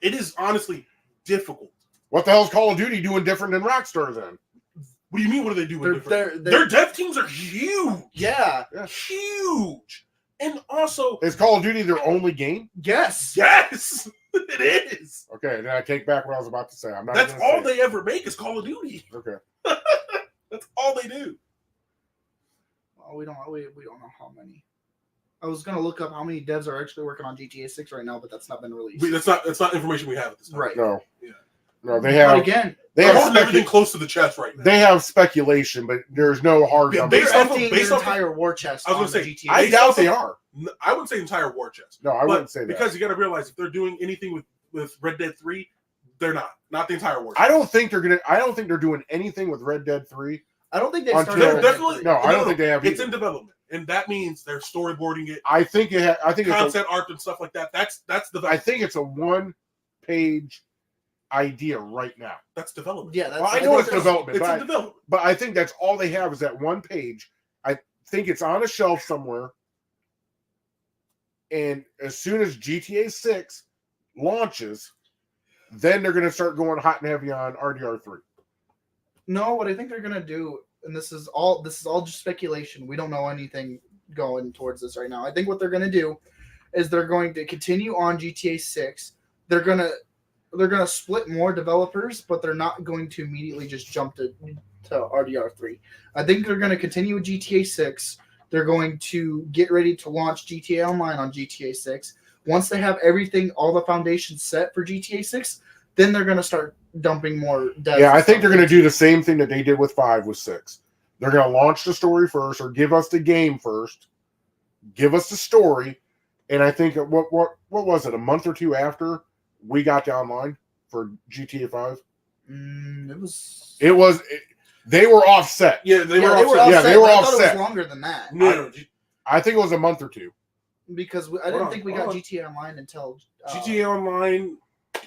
It is honestly difficult. What the hell's Call of Duty doing different than Rockstar then? What do you mean? What do they do? they're Their dev teams are huge. yeah, Huge. And also, Is Call of Duty their only game? yes, yes, it is. Okay, then I take back what I was about to say. I'm not. That's gonna all say they ever make is Call of Duty. it. Okay. That's all they do. Oh, we don't know how many. I was gonna look up how many devs are actually working on GTA 6 right now, but that's not been released. That's not information we have at this time. Right. No. Yeah. No, they But have. again, They They're have. holding everything close to the chest right now. They have speculation, but there's no hard Yeah, numbers. they're based off of- emptying based their off of- entire war chest I was on gonna say, the GTA. I based doubt off they of- are. I wouldn't say entire war chest. No, I wouldn't say that. Because you got to realize if they're doing anything with Red Dead 3, they're not the entire war chest. I don't think they're doing anything with Red Dead 3. I don't think they Until- started. They're with definitely No, I don't think they have It's either. in development, and that means they're storyboarding it, I think it's concept art and stuff like that. That's development. I think it's a one-page idea right now. That's development. Yeah, that's, Well, I know it's think development, It's but in development. but I think that's all they have is that one page. I think it's on a shelf somewhere. And as soon as GTA 6 launches, then they're going to start going hot and heavy on RDR3. No, what I think they're gonna do, and this is all just speculation. We don't know anything going towards this right now. I think what they're gonna do is they're going to continue on GTA 6. They're gonna split more developers, but they're not going to immediately just jump to RDR3. I think they're gonna continue with GTA 6. They're going to get ready to launch GTA Online on GTA 6. Once they have everything, all the foundations set for GTA 6, then they're gonna start dumping more devs. Yeah, I and think they're stuff. going to do the same thing that they did with 5 with 6. They're going to launch the story first, or give us the game first, give us the story, and I think what was it, a month or two after we got to online for GTA 5? It was. They were offset. Yeah, they were They were offset. Yeah, offset. they were but I thought it offset. was longer than that No, I think it was a month or two. because I Hold didn't on, think we hold got on. GTA Online until GTA Online,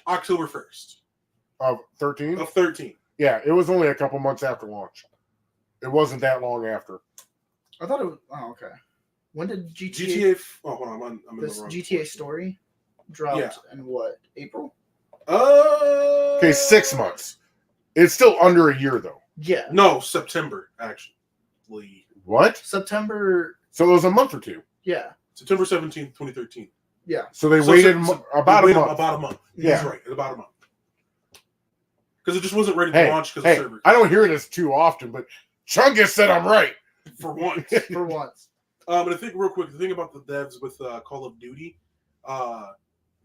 October 1st Of 13? of 13. Yeah, it was only a couple months after launch. It wasn't that long after. I thought it was. Oh, okay. When did Oh, hold on. I'm in this the wrong GTA one. story dropped Yeah. in what, April? Okay, 6 months. It's still under a year, though. Yeah, No, September, actually. What? September. So it was a month or two. Yeah, September 17th, 2013. yeah. So they So- waited so- about Wait a month. About a month. Yeah. He's right. About a month. Because it just wasn't ready to Hey, launch because hey, of servers. I don't hear this too often, but Chungus said I'm right. For once. For once. But I think real quick, the thing about the devs with Call of Duty,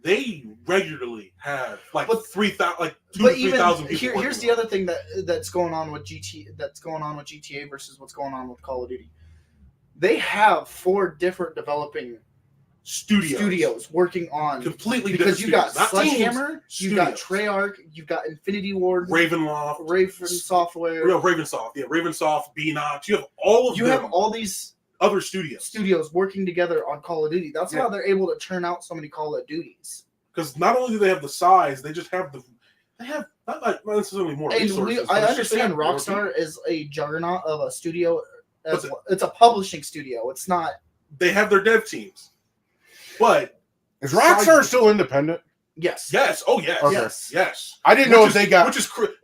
they regularly have like But- 3,000, like 2 But to 3,000 even people. here's working the on other thing that's going on with GTA versus what's going on with Call of Duty. They have 4 different developing studios working on completely because you got different studios. Not teams, Sledgehammer, you got studios. Treyarch, you got Infinity Ward, Ravenloft, Raven Software. Ravensoft, Ravensoft, B-Notch. You have all of You them, have all these other studios. studios working together on Call of Duty. That's Yeah. how they're able to churn out so many Call of Duties. Because not only do they have the size, they just have not necessarily more And resources. but I it's just they understand have more Rockstar is a juggernaut of a studio. What's It's a publishing studio. It's not. people. They have their dev teams. But Is Rockstar still independent? Yes. yes, oh yes, Okay. Yes. yes. I didn't know Which if they got,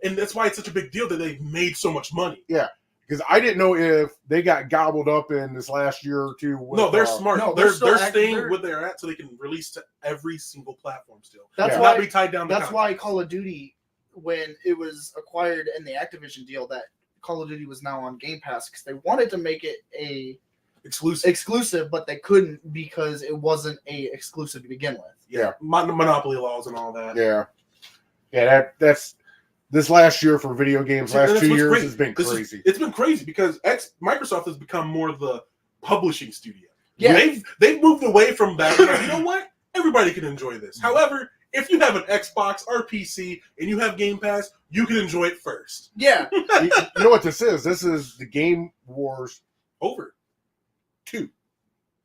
and that's why it's such a big deal that they've made so much money. because I didn't know if they got gobbled up in this last year or two. With, No, they're smart. no, they're they're still staying they're- where they're at so they can release to every single platform still. That's Yeah. why. Not be tied down. To That's content. why Call of Duty, when it was acquired in the Activision deal, that Call of Duty was now on Game Pass because they wanted to make it a exclusive, but they couldn't because it wasn't a exclusive to begin with. Yeah. Monopoly laws and all that. Yeah, that's this last year for video games, And last that's 2 what's years great. has been crazy. It's been crazy because Microsoft has become more of the publishing studio. Yeah. They've moved away from that. They're like, you know what? Everybody can enjoy this. However, if you have an Xbox or PC and you have Game Pass, you can enjoy it first. Yeah. You know what this is? This is the Game Wars Over. 2.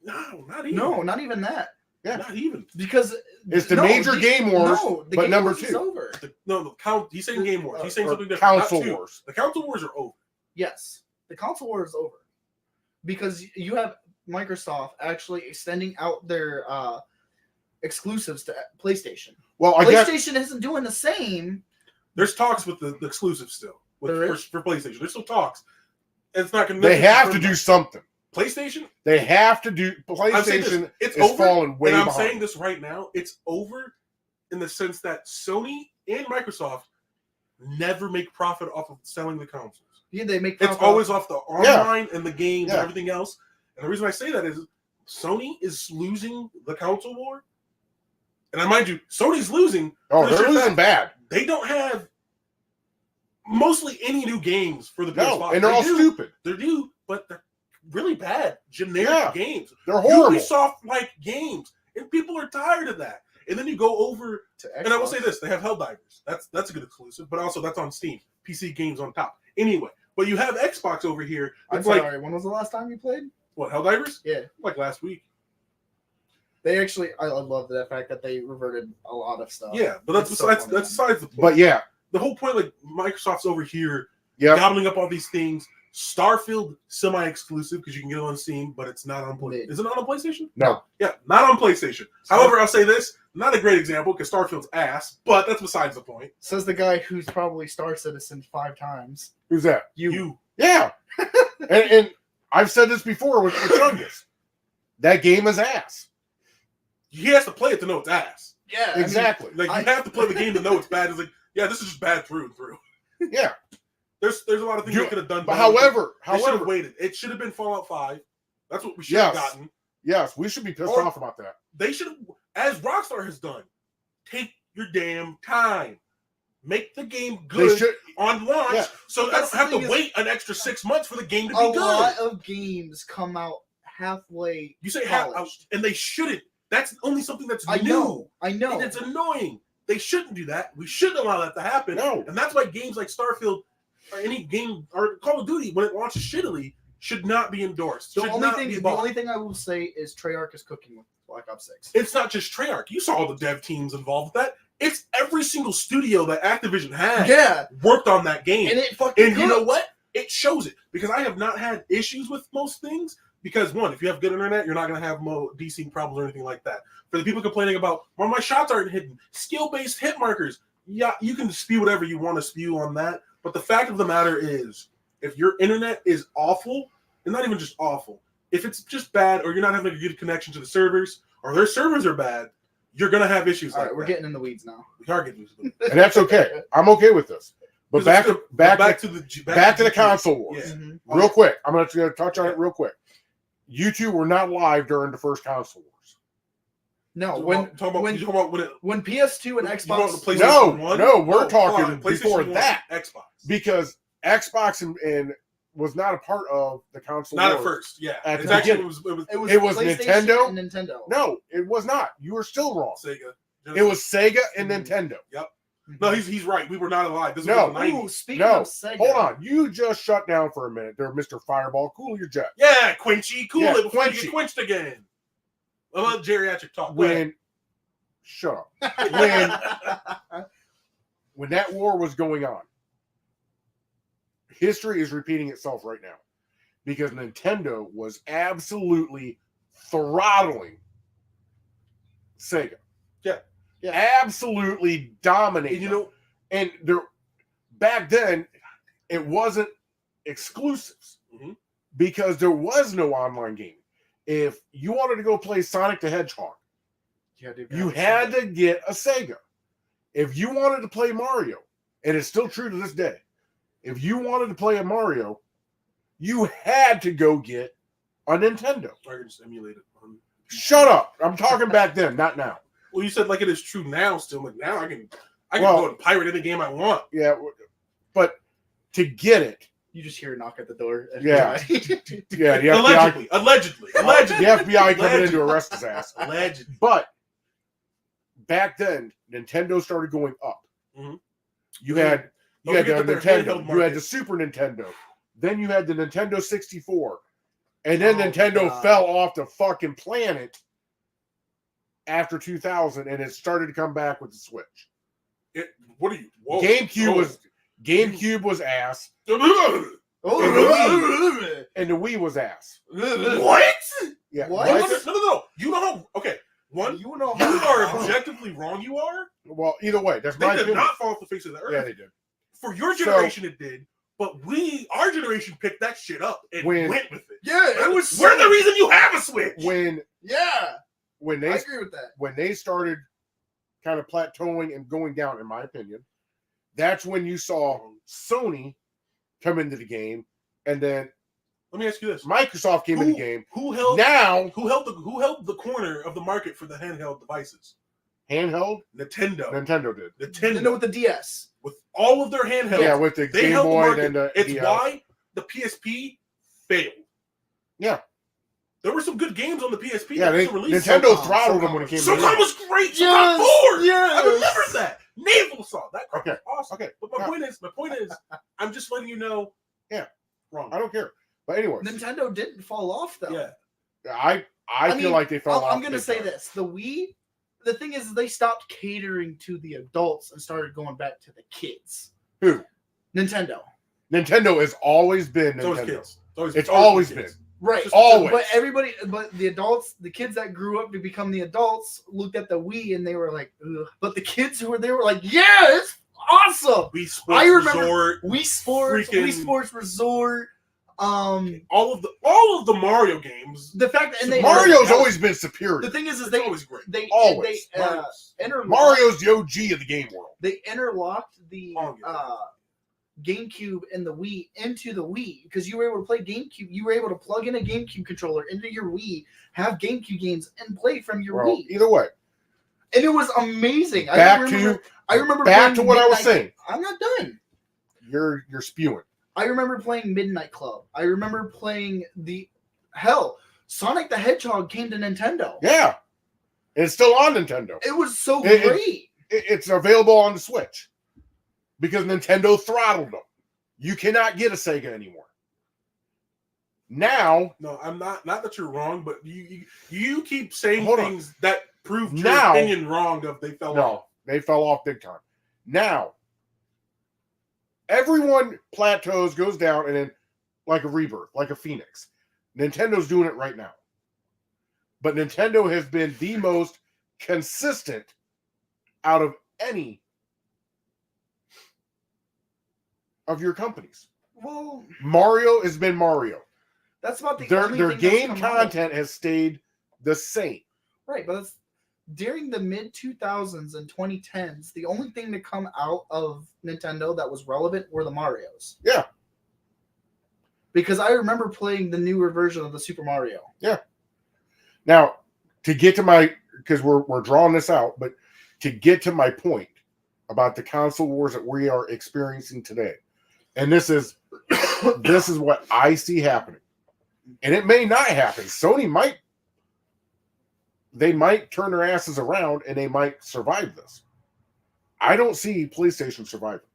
No, not even. No, not even that. Yeah. Not even. Because It's the major Game Wars, the but Game number Wars is 2. over. He's saying Game Wars. He's saying Or something different. Console Not 2. Wars. The console wars are over. Yes, the console war is over because you have Microsoft actually extending out their exclusives to PlayStation. Well, I guess PlayStation isn't doing the same. There's talks with the exclusives still for PlayStation. There's still talks. And it's not going they have to do something. PlayStation. They have to do. PlayStation it's is over, falling way and I'm behind. saying this right now. It's over in the sense that Sony and Microsoft never make profit off of selling the consoles. Yeah, they make. It's always off the online and the games and everything else. And the reason I say that is Sony is losing the console war. And I mind you, Sony's losing. Oh, they're losing bad. They don't have mostly any new games for the PS5. No, and they're all stupid. They do, but they're really bad, generic games. They're horrible. Ubisoft-like games, and people are tired of that. And then you go over to Xbox. And I will say this: they have Helldivers. That's a good exclusive, but also that's on Steam. PC games on top. Anyway, but you have Xbox over here. I'm sorry. When was the last time you played? What, Helldivers? Yeah, like last week. They actually, I love the fact that they reverted a lot of stuff. Yeah, but that's besides the point. But yeah, the whole point, like Microsoft's over here, gobbling up all these things. Starfield semi-exclusive because you can get it on Steam, but it's not on PlayStation. Is it not on PlayStation? No. Yeah, not on PlayStation. However, I'll say this: not a great example because Starfield's ass, but that's besides the point. Says the guy who's probably Star Citizen 5 times. Who's that? You. Yeah. and I've said this before with Chungus. That game is ass. He has to play it to know it's ass. Yeah, exactly. You have to play the game to know it's bad. It's like, yeah, this is just bad through and through. Yeah. There's a lot of things they could have done. But however, they should have waited. It should have been Fallout 5. That's what we should have gotten. Yes, we should be pissed off about that. They should have, as Rockstar has done, take your damn time. Make the game good on launch, so I don't have to wait an extra 6 months for the game to be good. A lot of games come out halfway. You say half, and they shouldn't. That's only something that's new. I know. And it's annoying. They shouldn't do that. We shouldn't allow that to happen. No. And that's why games like Starfield or any game or Call of Duty, when it launches shittily, should not be endorsed. The only thing I will say is Treyarch is cooking with Black Ops 6. It's not just Treyarch. You saw all the dev teams involved with that. It's every single studio that Activision had worked on that game. And it fucking you know what? It shows it. Because I have not had issues with most things. Because one, if you have good internet, you're not going to have DC problems or anything like that. For the people complaining about, well, my shots aren't hidden, skill-based hit markers. Yeah, you can spew whatever you want to spew on that. But the fact of the matter is, if your internet is awful, and not even just awful, if it's just bad or you're not having a good connection to the servers or their servers are bad, you're going to have issues like that. We're getting in the weeds now. We are getting into the weeds. And that's okay. I'm okay with this. But back to the console wars. Yeah. Mm-hmm. Real quick. I'm going to touch on it real quick. You two were not live during the first console wars. No, when PS2 and Xbox. No, we're talking before that. Xbox. Because Xbox and was not a part of the console. Not wars. at first, yeah. It was Nintendo. And Nintendo. No, it was not. You were still wrong. Sega. It was Sega and Nintendo. Yep. No, he's right. We were not alive. This was the 90s. Speaking of Sega. Hold on. You just shut down for a minute there, Mr. Fireball. Cool your jet. Yeah, Quinchy. Cool it before you get quenched again. I love geriatric talk. Shut up. When that war was going on, history is repeating itself right now. Because Nintendo was absolutely throttling Sega. Yeah. Absolutely dominating. And there back then it wasn't exclusives because there was no online game. If you wanted to go play Sonic the Hedgehog, you had to get a Sega. If you wanted to play Mario, and it's still true to this day, if you wanted to play a Mario, you had to go get a Nintendo. I can just emulate it. Shut up. I'm talking back then, not now. Well, you said like it is true now still. Like now I I can go and pirate any game I want. Yeah, but to get it, You just hear a knock at the door. Yeah. yeah, the FBI, Allegedly. the FBI coming in to arrest his ass. Allegedly. But back then, Nintendo started going up. Mm-hmm. You had the Nintendo, handheld you had the Super Nintendo, then you had the Nintendo 64, and then Nintendo fell off the fucking planet after 2000, and it started to come back with the Switch. What are you? Whoa. GameCube was ass. And the Wii was ass. What? Yeah. What? No. You know how? Okay. One, you are objectively wrong. You are. Well, either way, that's my opinion. They did opinion. not fall off the face of the earth. Yeah, they did. For your generation, it did. But our generation picked that shit up and went with it. Yeah, it was. We're the reason you have a Switch. When I they agree with that. When they started kind of plateauing and going down, in my opinion, that's when you saw Sony come into the game, and then let me ask you this: Microsoft came in the game. Who held the corner of the market for the handheld devices? Handheld? Nintendo. Nintendo did. Nintendo with the DS. With all of their handhelds. Yeah, with the Game Boy and the It's why the PSP failed. Yeah. There were some good games on the PSP. Yeah, Nintendo throttled them when it came to SOCOM was great. Yes, SOCOM 4. yes. I remember that. Naval Saw. That crap was awesome. Okay. But my point is, I'm just letting you know. Yeah. Wrong. I don't care. But anyways. Nintendo didn't fall off though. Yeah. I feel like they fell off. I'm gonna say this. The Wii, the thing is they stopped catering to the adults and started going back to the kids. Who? Nintendo. Nintendo has always been Nintendo. Kids. It's always been. Right. Always. But the adults, the kids that grew up to become the adults looked at the Wii and they were like, ugh. But the kids who were there were like, yeah, it's awesome. Wii Sports Resort. Wii Sports Resort. All of the Mario games. The fact that Mario's always been superior. The thing is they always great. They always Mario's the OG of the game world. They interlocked the GameCube and the Wii into the Wii because you were able to play GameCube. You were able to plug in a GameCube controller into your Wii, have GameCube games, and play from your Wii. Either way, and it was amazing. I remember back to what I was saying. I'm not done. You're spewing. I remember playing Midnight Club. I remember playing Sonic the Hedgehog came to Nintendo. Yeah, it's still on Nintendo. It was so great. It's available on the Switch. Because Nintendo throttled them. You cannot get a Sega anymore. Now, no, I'm not that you're wrong, but you keep saying things that prove your opinion wrong of they fell off. They fell off big time. Now, everyone plateaus, goes down, and then like a rebirth, like a phoenix. Nintendo's doing it right now. But Nintendo has been the most consistent out of any of your companies. Well, Mario has been Mario. That's about the their game content has stayed the same. Right, but during the mid 2000s and 2010s, the only thing to come out of Nintendo that was relevant were the Marios. Yeah. Because I remember playing the newer version of the Super Mario. Yeah. Now, to get to because we're drawing this out, but to get to my point about the console wars that we are experiencing today. And this is what I see happening. And it may not happen. Sony might turn their asses around and they might survive this. I don't see PlayStation surviving.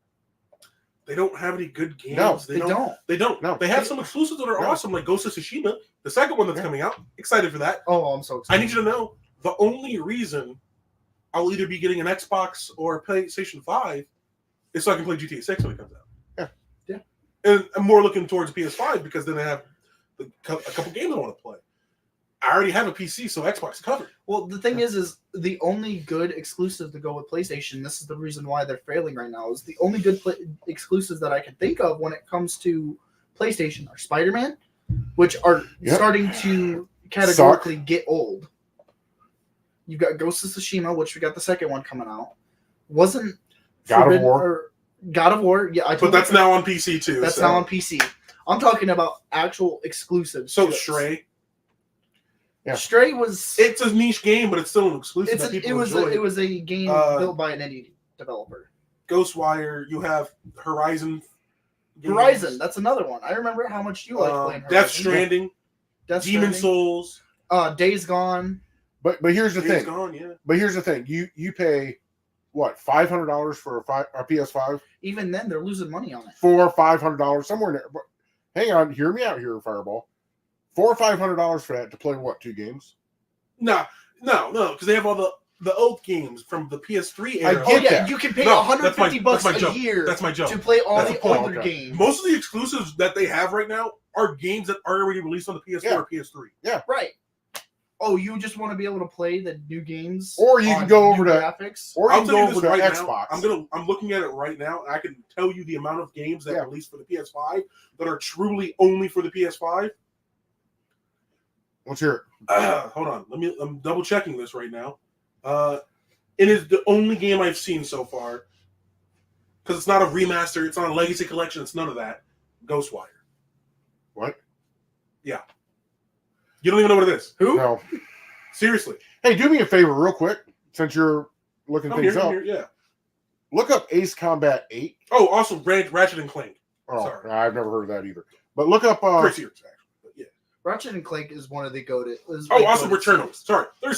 They don't have any good games. No, they don't. They don't. No. They have some exclusives that are awesome, like Ghost of Tsushima, the second one that's coming out. Excited for that. Oh, I'm so excited. I need you to know the only reason I'll either be getting an Xbox or a PlayStation 5 is so I can play GTA 6 when it comes out. And I'm more looking towards PS5 because then I have a couple games I want to play. I already have a PC, so Xbox covered. Well, the thing is the only good exclusive to go with PlayStation, this is the reason why they're failing right now, is the only good exclusives that I can think of when it comes to PlayStation are Spider-Man, which are starting to categorically get old. You've got Ghost of Tsushima, which we got the second one coming out. Wasn't God of War. God of War, yeah. But that's now on PC too. That's now on PC. I'm talking about actual exclusives. So Stray. Yeah. Stray was. It's a niche game, but it's still an exclusive. It was a game built by an indie developer. Ghostwire. You have Horizon. games, Horizon, that's another one. I remember how much you like playing Horizon. Death Stranding, Death Demon Stranding. Souls. Days Gone. But here's the Days thing. Gone, yeah. But here's the thing. You pay what, $500 for a PS5? Even then, they're losing money on it. $500 somewhere in there. But hang on, hear me out here, Fireball. $400 or $500 for that to play what, 2 games? No, because they have all the old games from the PS3 era. I get that. You can pay No, $150 that's my a joke. year That's my joke. to play all That's the a point. older Okay. games. Most of the exclusives that they have right now are games that are already released on the PS4 or PS3. Right. Oh, you just want to be able to play the new games, Or you on can go over new to graphics. or you I'll can tell go you over this to right Xbox. now. I'm looking at it right now, and I can tell you the amount of games that released for the PS5 that are truly only for the PS5. Let's hear it. Hold on, I'm double checking this right now. It is the only game I've seen so far, because it's not a remaster, it's not a legacy collection, it's none of that. Ghostwire. What? Yeah. You don't even know what it is. Who? No. Seriously. Hey, do me a favor real quick, since you're looking I'm things here, up. I'm here, yeah. Look up Ace Combat 8. Oh, also Ratchet and Clank. Oh, Sorry. I've never heard of that either. But look up Great series, actually. But yeah. Ratchet and Clank is one of the goated. Oh, also Returnal. Sorry. There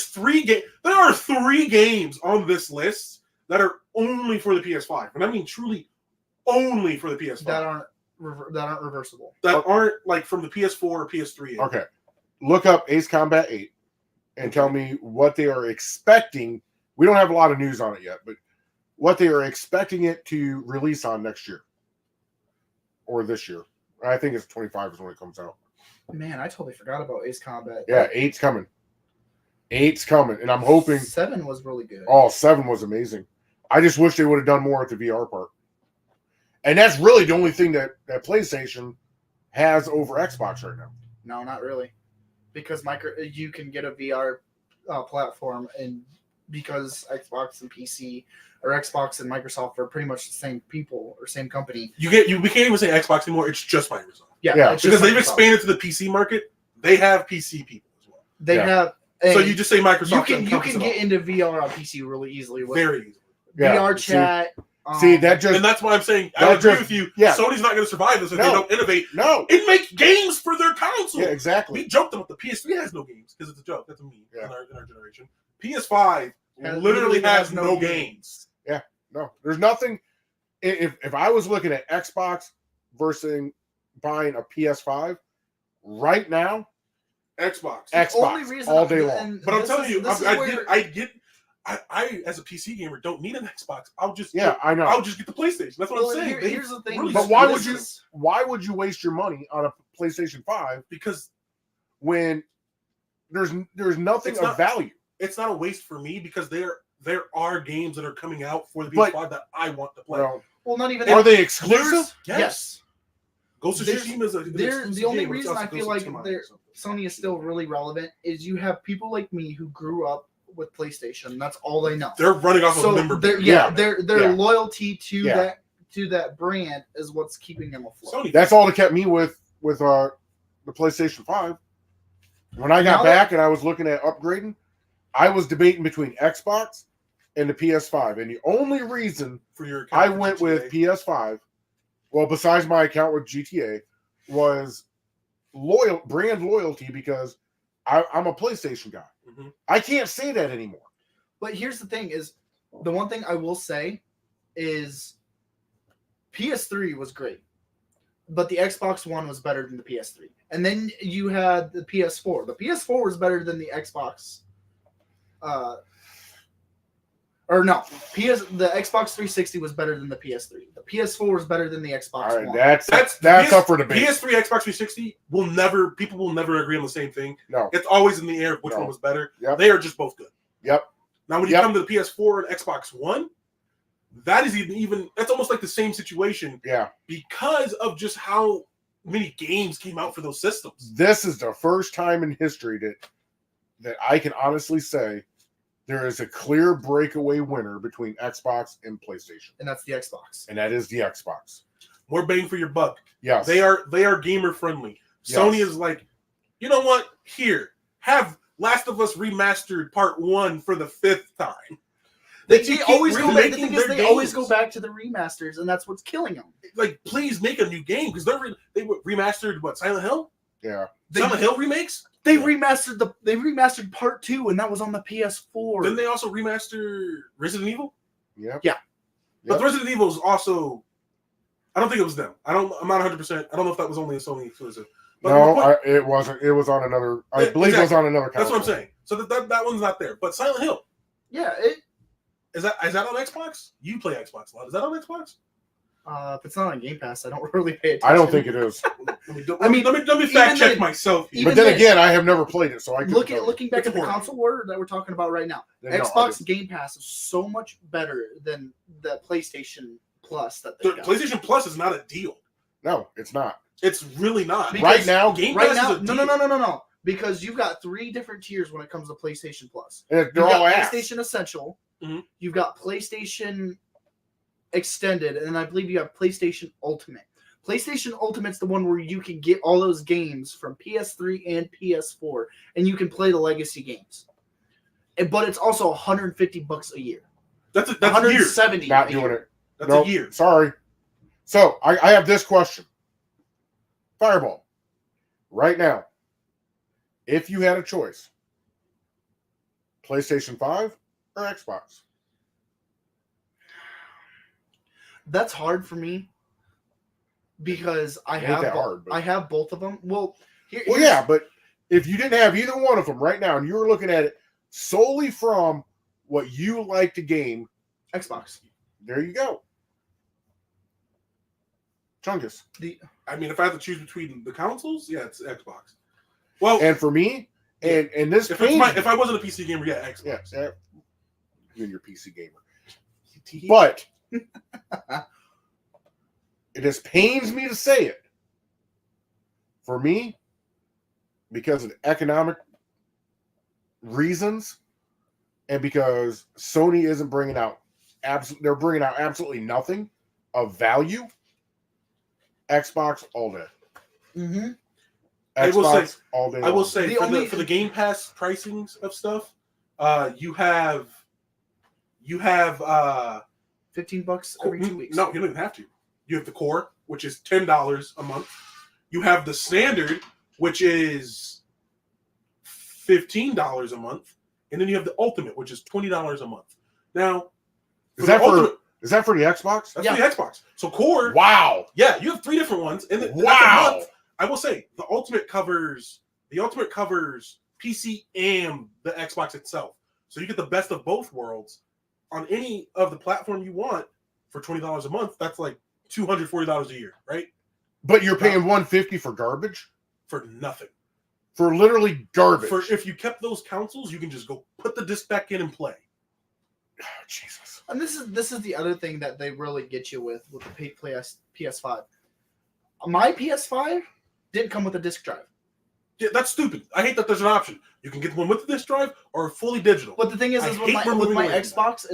are 3 games on this list that are only for the PS5. And I mean truly only for the PS5. that aren't reversible. That aren't like from the PS4 or PS3. era. Okay. Look up Ace Combat 8 and tell me what they are expecting. We don't have a lot of news on it yet, but what they are expecting it to release on next year or this year. I think it's 25 is when it comes out. Man, I totally forgot about Ace Combat. Yeah, 8's coming. 8's coming, and I'm hoping. 7 was really good. Oh, 7 was amazing. I just wish they would have done more at the VR part. And that's really the only thing that PlayStation has over Xbox right now. No, not really, because you can get a VR platform, and because Xbox and PC or Xbox and Microsoft are pretty much the same people or same company. We can't even say Xbox anymore. It's just Microsoft. Yeah, it's Because just they've Microsoft. expanded to the PC market. They have PC people as well. They Yeah. have. So and you just say Microsoft. you can encompasses it get all. into VR on PC really easily with very easily. Yeah. VR chat. See, that just And that's why I'm saying I That agree just- with you. yeah. Sony's not going to survive this if they No. don't innovate no. and make games for their console. Yeah, exactly. We joked about the PS3 has no games because it's a joke. That's a meme Yeah. in our generation. PS5 literally has no games. No, there's nothing. If I was looking at Xbox versus buying a PS5 right now, Xbox. Xbox all day long. and But I'm this telling is- you, this is I where- get. I as a PC gamer don't need an Xbox. I'll just I know. I'll just get the PlayStation. That's what Well, I'm saying. They here's the thing. really But why this would you? is- Why would you waste your money on a PlayStation 5 because when there's nothing It's of not- value? it's not a waste for me because there are games that are coming out for the But- PS5 that I want to play. Well, Well, not even. are that. they exclusive? Yes. Ghost of There's- Tsushima is an The exclusive only game, but it's reason also I feel Ghost like of Tsushima they're- or something. Sony is still really relevant is you have people like me who grew up with PlayStation. That's all they know. They're running off of So member. their Yeah. their loyalty to Yeah. that brand is what's keeping them afloat. Sony. That's all that kept me with the PlayStation 5. When I got Now back and I was looking at upgrading, I was debating between Xbox and the PS5, and the only reason for your account I for went GTA. with PS5, well, besides my account with GTA, was brand loyalty because I'm a PlayStation guy. Mhm. I can't say that anymore. But here's the thing: is the one thing I will say is PS3 was great, but the Xbox One was better than the PS3. And then you had the PS4. The PS4 was better than the Xbox. The Xbox 360 was better than the PS3. The PS4 was better than the Xbox All right, One. that's up for debate. PS3, Xbox 360 people will never agree on the same thing. No. It's always in the air which No. one was better. Yep. They are just both good. Yep. Now when you Yep. come to the PS4 and Xbox One, that is even that's almost like the same situation Yeah. because of just how many games came out for those systems. This is the first time in history that I can honestly say there is a clear breakaway winner between Xbox and PlayStation, And that's the Xbox. and that is the Xbox. More bang for your buck. Yes. They are gamer friendly. Yes. Sony is like, you know what? Here, have Last of Us Remastered Part 1 for the 5th time. They They keep always go back. The remaking thing is, their they always games. go back to the remasters, and that's what's killing them. Like, please make a new game because they remastered what, Silent Hill? Yeah. Silent Hill remakes? They Yeah. remastered Part 2, and that was on the PS4. Didn't they also remaster Resident Evil? Yeah. Yeah. But Yep. Resident Evil is also. I don't think it was them. I'm not 100%. I don't know if that was only a Sony exclusive. But No, it wasn't. It was on another. I Yeah, believe it was exactly. on another console. That's what I'm saying. So that one's not there. But Silent Hill, Yeah, is that on Xbox? You play Xbox a lot. Is that on Xbox? if it's not on Game Pass, I don't really pay attention. I don't think it is. Let me fact check then- myself. even But then then- again, I have never played it, so I couldn't tell you. Looking back It's at the horrible. console war that we're talking about right now, No, I Xbox Game Pass is so much better than the PlayStation Plus that they The got. PlayStation Plus is not a deal. No, it's not. It's really not. Because Right now, Game Right Pass now, is a no, deal. no. Because you've got 3 different tiers when it comes to PlayStation Plus. they're You've all got ass. PlayStation Essential. Mhm. You've got PlayStation Extended, and I believe you have PlayStation Ultimate. PlayStation Ultimate's the one where you can get all those games from PS3 and PS4, and you can play the legacy games. But it's also $150 a year. That's a year. 170 Not a doing year. it. That's Nope, a year. Sorry. So I have this question. Fireball. Right now, if you had a choice, PlayStation 5 or Xbox? That's hard for me because I It ain't have that hard, but- I have both of them. Well, Well, yeah, but if you didn't have either one of them right now and you were looking at it solely from what you like to game, Xbox. there you go. Chungus. I mean, if I have to choose between the consoles, yeah, it's Xbox. Well, And for me, and this if pains me. if I wasn't a PC gamer, yeah, Yeah, Xbox. yeah, you and your PC gamer. But it just pains me to say it. For me, because of economic reasons, and because Sony isn't bringing out they're bringing out absolutely nothing of value. Xbox all day. Mm-hmm. I will say- Xbox all day. I will long. say for the Game Pass pricings of stuff, you have $15 every 2 weeks. No, you don't even have to. You have the core, which is $10 a month. You have the standard, which is $15 a month, and then you have the ultimate, which is $20 a month. Now, Is that the ultimate, is that for the Xbox? that's Yeah. for the Xbox. So core, Wow! yeah, you have 3 different ones, and that's a Wow! month. I will say the ultimate covers PC and the Xbox itself. So you get the best of both worlds on any of the platform you want for $20 a month. That's like $240 a year, right? But you're paying $150 for garbage? For nothing. For literally garbage. For if you kept those consoles, you can just go put the disc back in and play. Oh, Jesus. And this is the other thing that they really get you with the PS5. My PS5 didn't come with a disc drive. Yeah, that's stupid. I hate that there's an option. You can get one with the disc drive or fully digital. But the thing is I with hate my removing away from Xbox,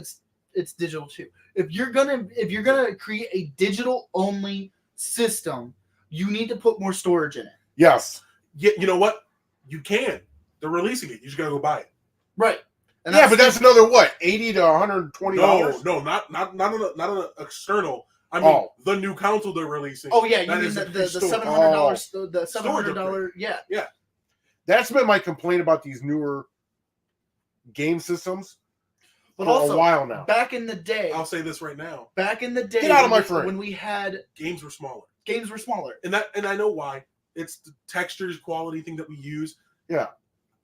it's digital too. If you're gonna create a digital only system, you need to put more storage in it. Yes. Yeah, you know what? You can. They're releasing it. You just gotta go buy it. Right. And Yeah, but that's another what? $80 to $120? No, not an external. I mean, Oh. the new console they're releasing. Oh yeah, you That mean is the a store. $700 the Storage $700 yeah. That's been my complaint about these newer game systems But for also a while now. back in the day, I'll say this right now: back in the day, Get out of when my frame. when we had games were smaller, games were smaller. and I know why. It's the textures, quality thing that we use. Yeah.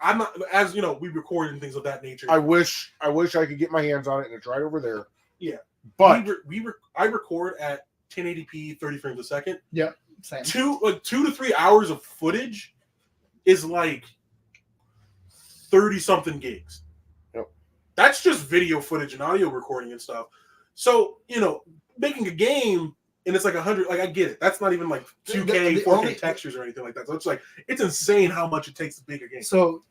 I'm not, as you know, we record and things of that nature. I wish I could get my hands on it, and it's right over there. Yeah. But I record at 1080p, 30 frames a second. Same. 2 to 3 hours of footage is like 30 something gigs. Yep. That's just video footage and audio recording and stuff. So, making a game and it's like 100, like I get it. That's not even like 2K, The 4K only- textures or anything like that. So it's like, it's insane how much it takes to make a game. So,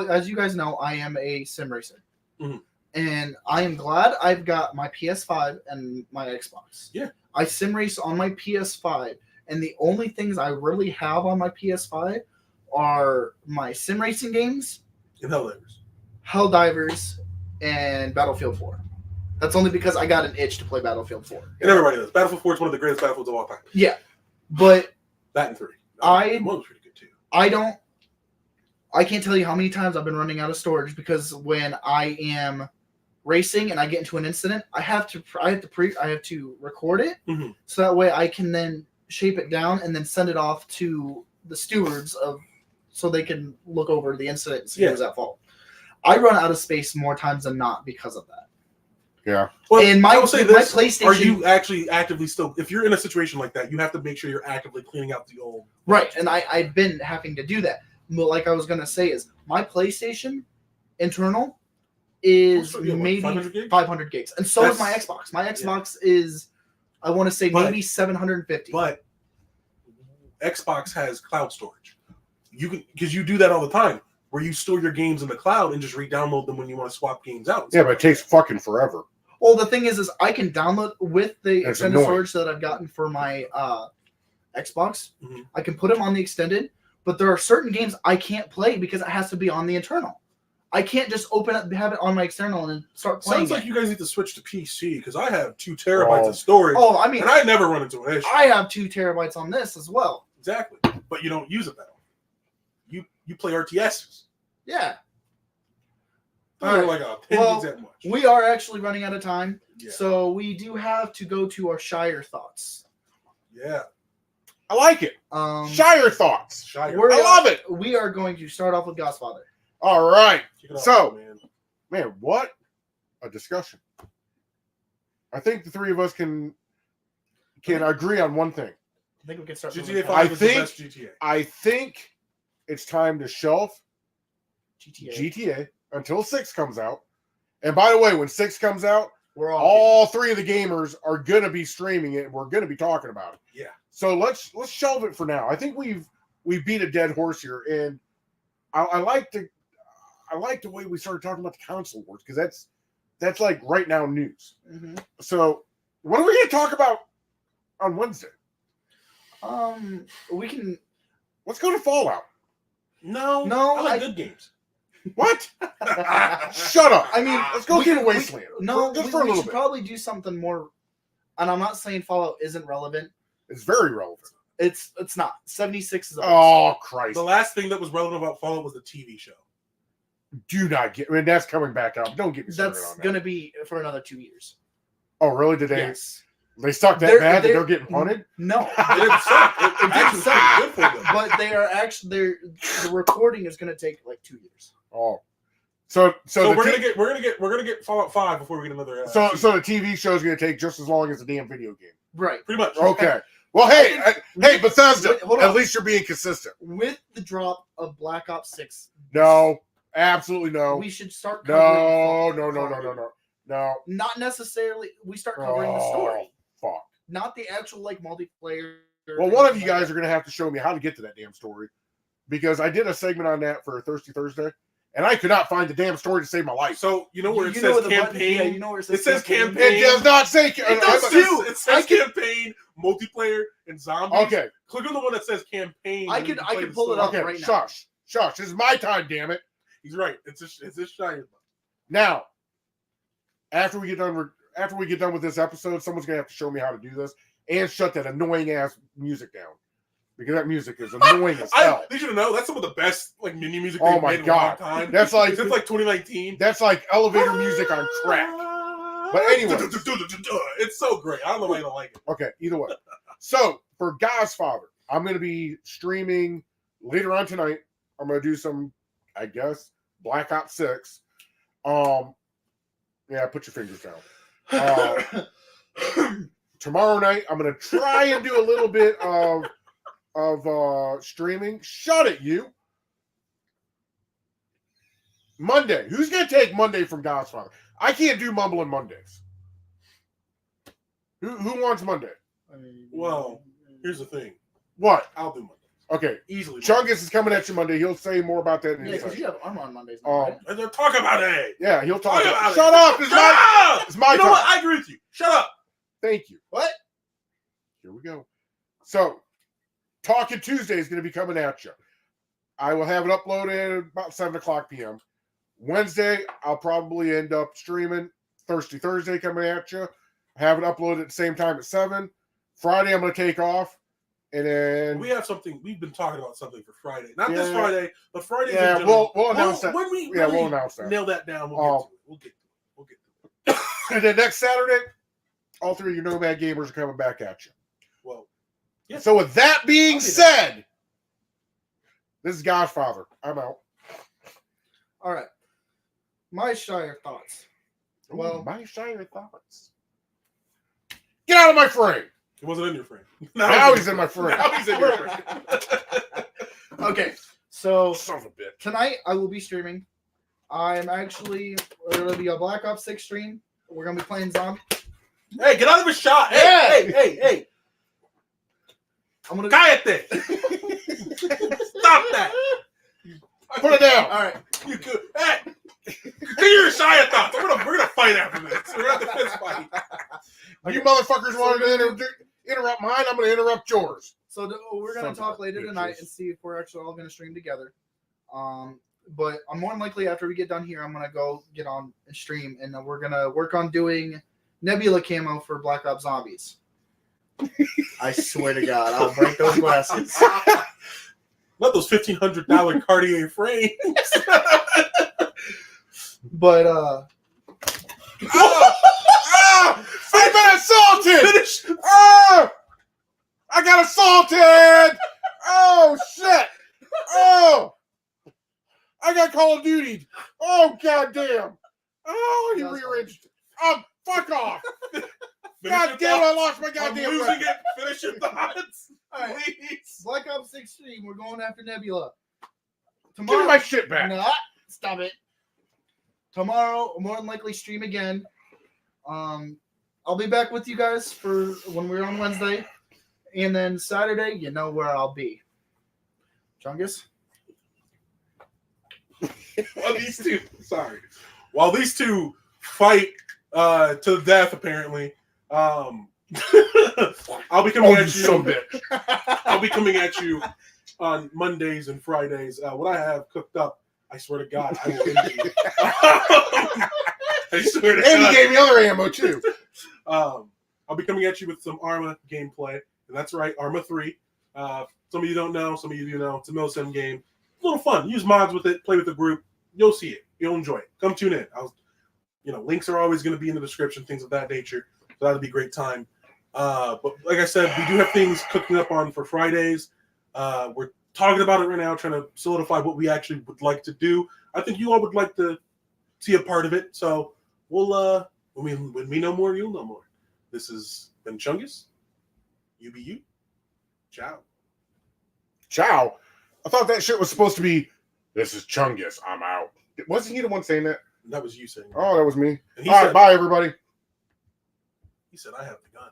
as you guys know, I am a sim racer, Mhm. and I am glad I've got my PS5 and my Xbox. Yeah. I sim race on my PS5, and the only things I really have on my PS5 are my sim racing games, In Helldivers. Helldivers, and Battlefield 4. That's only because I got an itch to play Battlefield 4. And everybody does. Battlefield 4 is one of the greatest Battlefields of all time. Yeah, but That and 3. I was pretty good too. I can't tell you how many times I've been running out of storage because when I am racing and I get into an incident, I have to record it so that way I can then shape it down and then send it off to the stewards so they can look over the incident and see who's at fault. I run out of space more times than not because of that. Yeah. Well, and I will say this: PlayStation. Are you actually actively still? If you're in a situation like that, you have to make sure you're actively cleaning out the old. Right, and I've been having to do that. But like I was gonna say, is my PlayStation internal is maybe 500 gigs, and so is my Xbox. My Xbox is, I want to say maybe 750. But Xbox has cloud storage. You can because you do that all the time, where you store your games in the cloud and just re-download them when you want to swap games out. Yeah, but it takes fucking forever. Well, the thing is I can download with the extended storage that I've gotten for my Xbox. Mm-hmm. I can put them on the extended, but there are certain games I can't play because it has to be on the internal. I can't just open up, have it on my external, and start playing. Sounds like you guys need to switch to PC because I have 2 terabytes of storage. Oh, I mean, and I never run into an issue. I have 2 terabytes on this as well. Exactly, but you don't use it that often. You play RTSs. Yeah. Like that much. We are actually running out of time, Yeah. so we do have to go to our Shire thoughts. Yeah. I like it. Shire thoughts. Shire. I love it. We are going to start off with Godfather. All right. So, man, what a discussion. I think the three of us can agree on one thing. I think we can start. GTA 5 is the best GTA. I think it's time to shelf GTA until 6 comes out. And by the way, when 6 comes out, all 3 of the gamers are going to be streaming it, and we're going to be talking about it. Yeah. So let's shelve it for now. I think we've beat a dead horse here, and I like the way we started talking about the console wars because that's like right now news. Mm-hmm. So what are we going to talk about on Wednesday? We can. Let's go to Fallout. No, I like good games. What? Shut up. I mean, let's go through the Wasteland. We should probably do something more. And I'm not saying Fallout isn't relevant. It's very relevant. It's not. 76 is. Oh Christ! The last thing that was relevant about Fallout was the TV show. Do not get. I mean, that's coming back up. Don't get me started on that. That's going to be for another 2 years. Oh, really? Did they? Yes. They suck that bad that they're getting punted? No, it didn't suck. It didn't suck. Good for them. But they are actually the recording is going to take like 2 years. Oh, so we're gonna get Fallout 5 before we get another. So the TV show is gonna take just as long as the damn video game. Right. Pretty much. Okay. Well, hey, Bethesda. At least you're being consistent. With the drop of Black Ops 6. No, absolutely no. We should start. No. Not necessarily. We start covering the story. Fuck. Not the actual like multiplayer. Well, one of you guys are gonna have to show me how to get to that damn story, because I did a segment on that for Thirsty Thursday. And I could not find the damn story to save my life. So you know where it says campaign? Yeah, you know where it says campaign. It does not say. It does too. It says campaign, multiplair, and zombies. Okay. Click on the one that says campaign. I can pull it up right now. Shush. This is my time, damn it. He's right. It's a Shire. Now, after we get done with this episode, someone's gonna have to show me how to do this and shut that annoying ass music down. Because that music is annoying as hell. I need you to know that's some of the best like mini music they've made in a long time. That's like since like 2019. That's like elevator music on crack. But anyway, it's so great. I don't know why you don't like it. Okay, either way. So for Godfather, I'm going to be streaming later on tonight. I'm going to do some, I guess, Black Ops 6. Yeah, put your fingers down. Tomorrow night, I'm going to try and do a little bit of streaming. Shut it, you. Monday. Who's going to take Monday from Godfather? I can't do mumbling Mondays. Who wants Monday? Well, here's the thing. What? I'll do Monday. Okay. Easily. Chungus is coming at you Monday. He'll say more about that in his because you have I'm on Mondays. Right? Talk about it. Yeah, he'll talk about it. Shut up. It's my You know time. what? I agree with you. Shut up. Thank you. What? Here we go. So, Talking Tuesday is going to be coming at you. I will have it uploaded about 7 o'clock p.m. Wednesday, I'll probably end up streaming. Thirsty Thursday coming at you. Have it uploaded at the same time at 7. Friday, I'm going to take off. And then we have something. We've been talking about something for Friday. Not this Friday, but Friday. Yeah, we'll announce that. When we we'll announce that. Nail that down. We'll get to it. We'll get to it. And then next Saturday, all 3 of your Nomad gamers are coming back at you. Well, yeah. So with that being said, this is Godfather. I'm out. All right. My Shire thoughts. Well, my Shire thoughts. Get out of my frame. It wasn't in your frame. Now he's in my frame. Now he's in your frame. Okay, so Son of a bitch. tonight I will be streaming. I'm actually going to be a Black Ops 6 stream. We're going to be playing zombie. Hey, get out of his shot. Hey. I'm going to Cállate. Stop that. Put it down. All right. You could. Hey. Continue your Shire thoughts. We're gonna fight after this. We're gonna have to fist fight. You motherfuckers wanted to interrupt mine. I'm going to interrupt yours. So we're going to talk later tonight and see if we're actually all going to stream together. But I'm more than likely after we get done here, I'm going to go get on and stream, and we're going to work on doing Nebula camo for Black Ops Zombies. I swear to God, I'll break those glasses. Not those $1,500 Cartier frames. But I've been assaulted. Finish. I got assaulted. Oh shit. Oh, I got Call of Duty. Oh goddamn. Oh, he rearranged. Oh, fuck off. God damn, I lost my goddamn I'm losing weapon. it. Finish your thoughts. all right, Please. Black Ops 6 stream, we're going after Nebula. Give me my shit back. Nah, stop it. Tomorrow, more than likely stream again. I'll be back with you guys for when we're on Wednesday. And then Saturday, you know where I'll be. Chungus? While these two fight to the death, apparently, I'll be coming at you. Some bitch. I'll be coming at you on Mondays and Fridays. What I have cooked up, I swear to God, I will end you. I swear to And God. he gave me other ammo too. I'll be coming at you with some Arma gameplay, and that's right, Arma 3. Some of you don't know, some of you do know. It's a Milsim game. A little fun. Use mods with it. Play with the group. You'll see it. You'll enjoy it. Come tune in. Links are always going to be in the description, things of that nature. So that'll be a great time. But like I said, we do have things cooking up on for Fridays. We're talking about it right now, trying to solidify what we actually would like to do. I think you all would like to see a part of it. So we'll when we know more, you'll know more. This has been Chungus. You be you. Ciao. Ciao. I thought that shit was supposed to be, this is Chungus, I'm out. Wasn't he the one saying that? That was you saying. Oh, that was me. And he All said, right, bye, everybody. He said, I have the gun.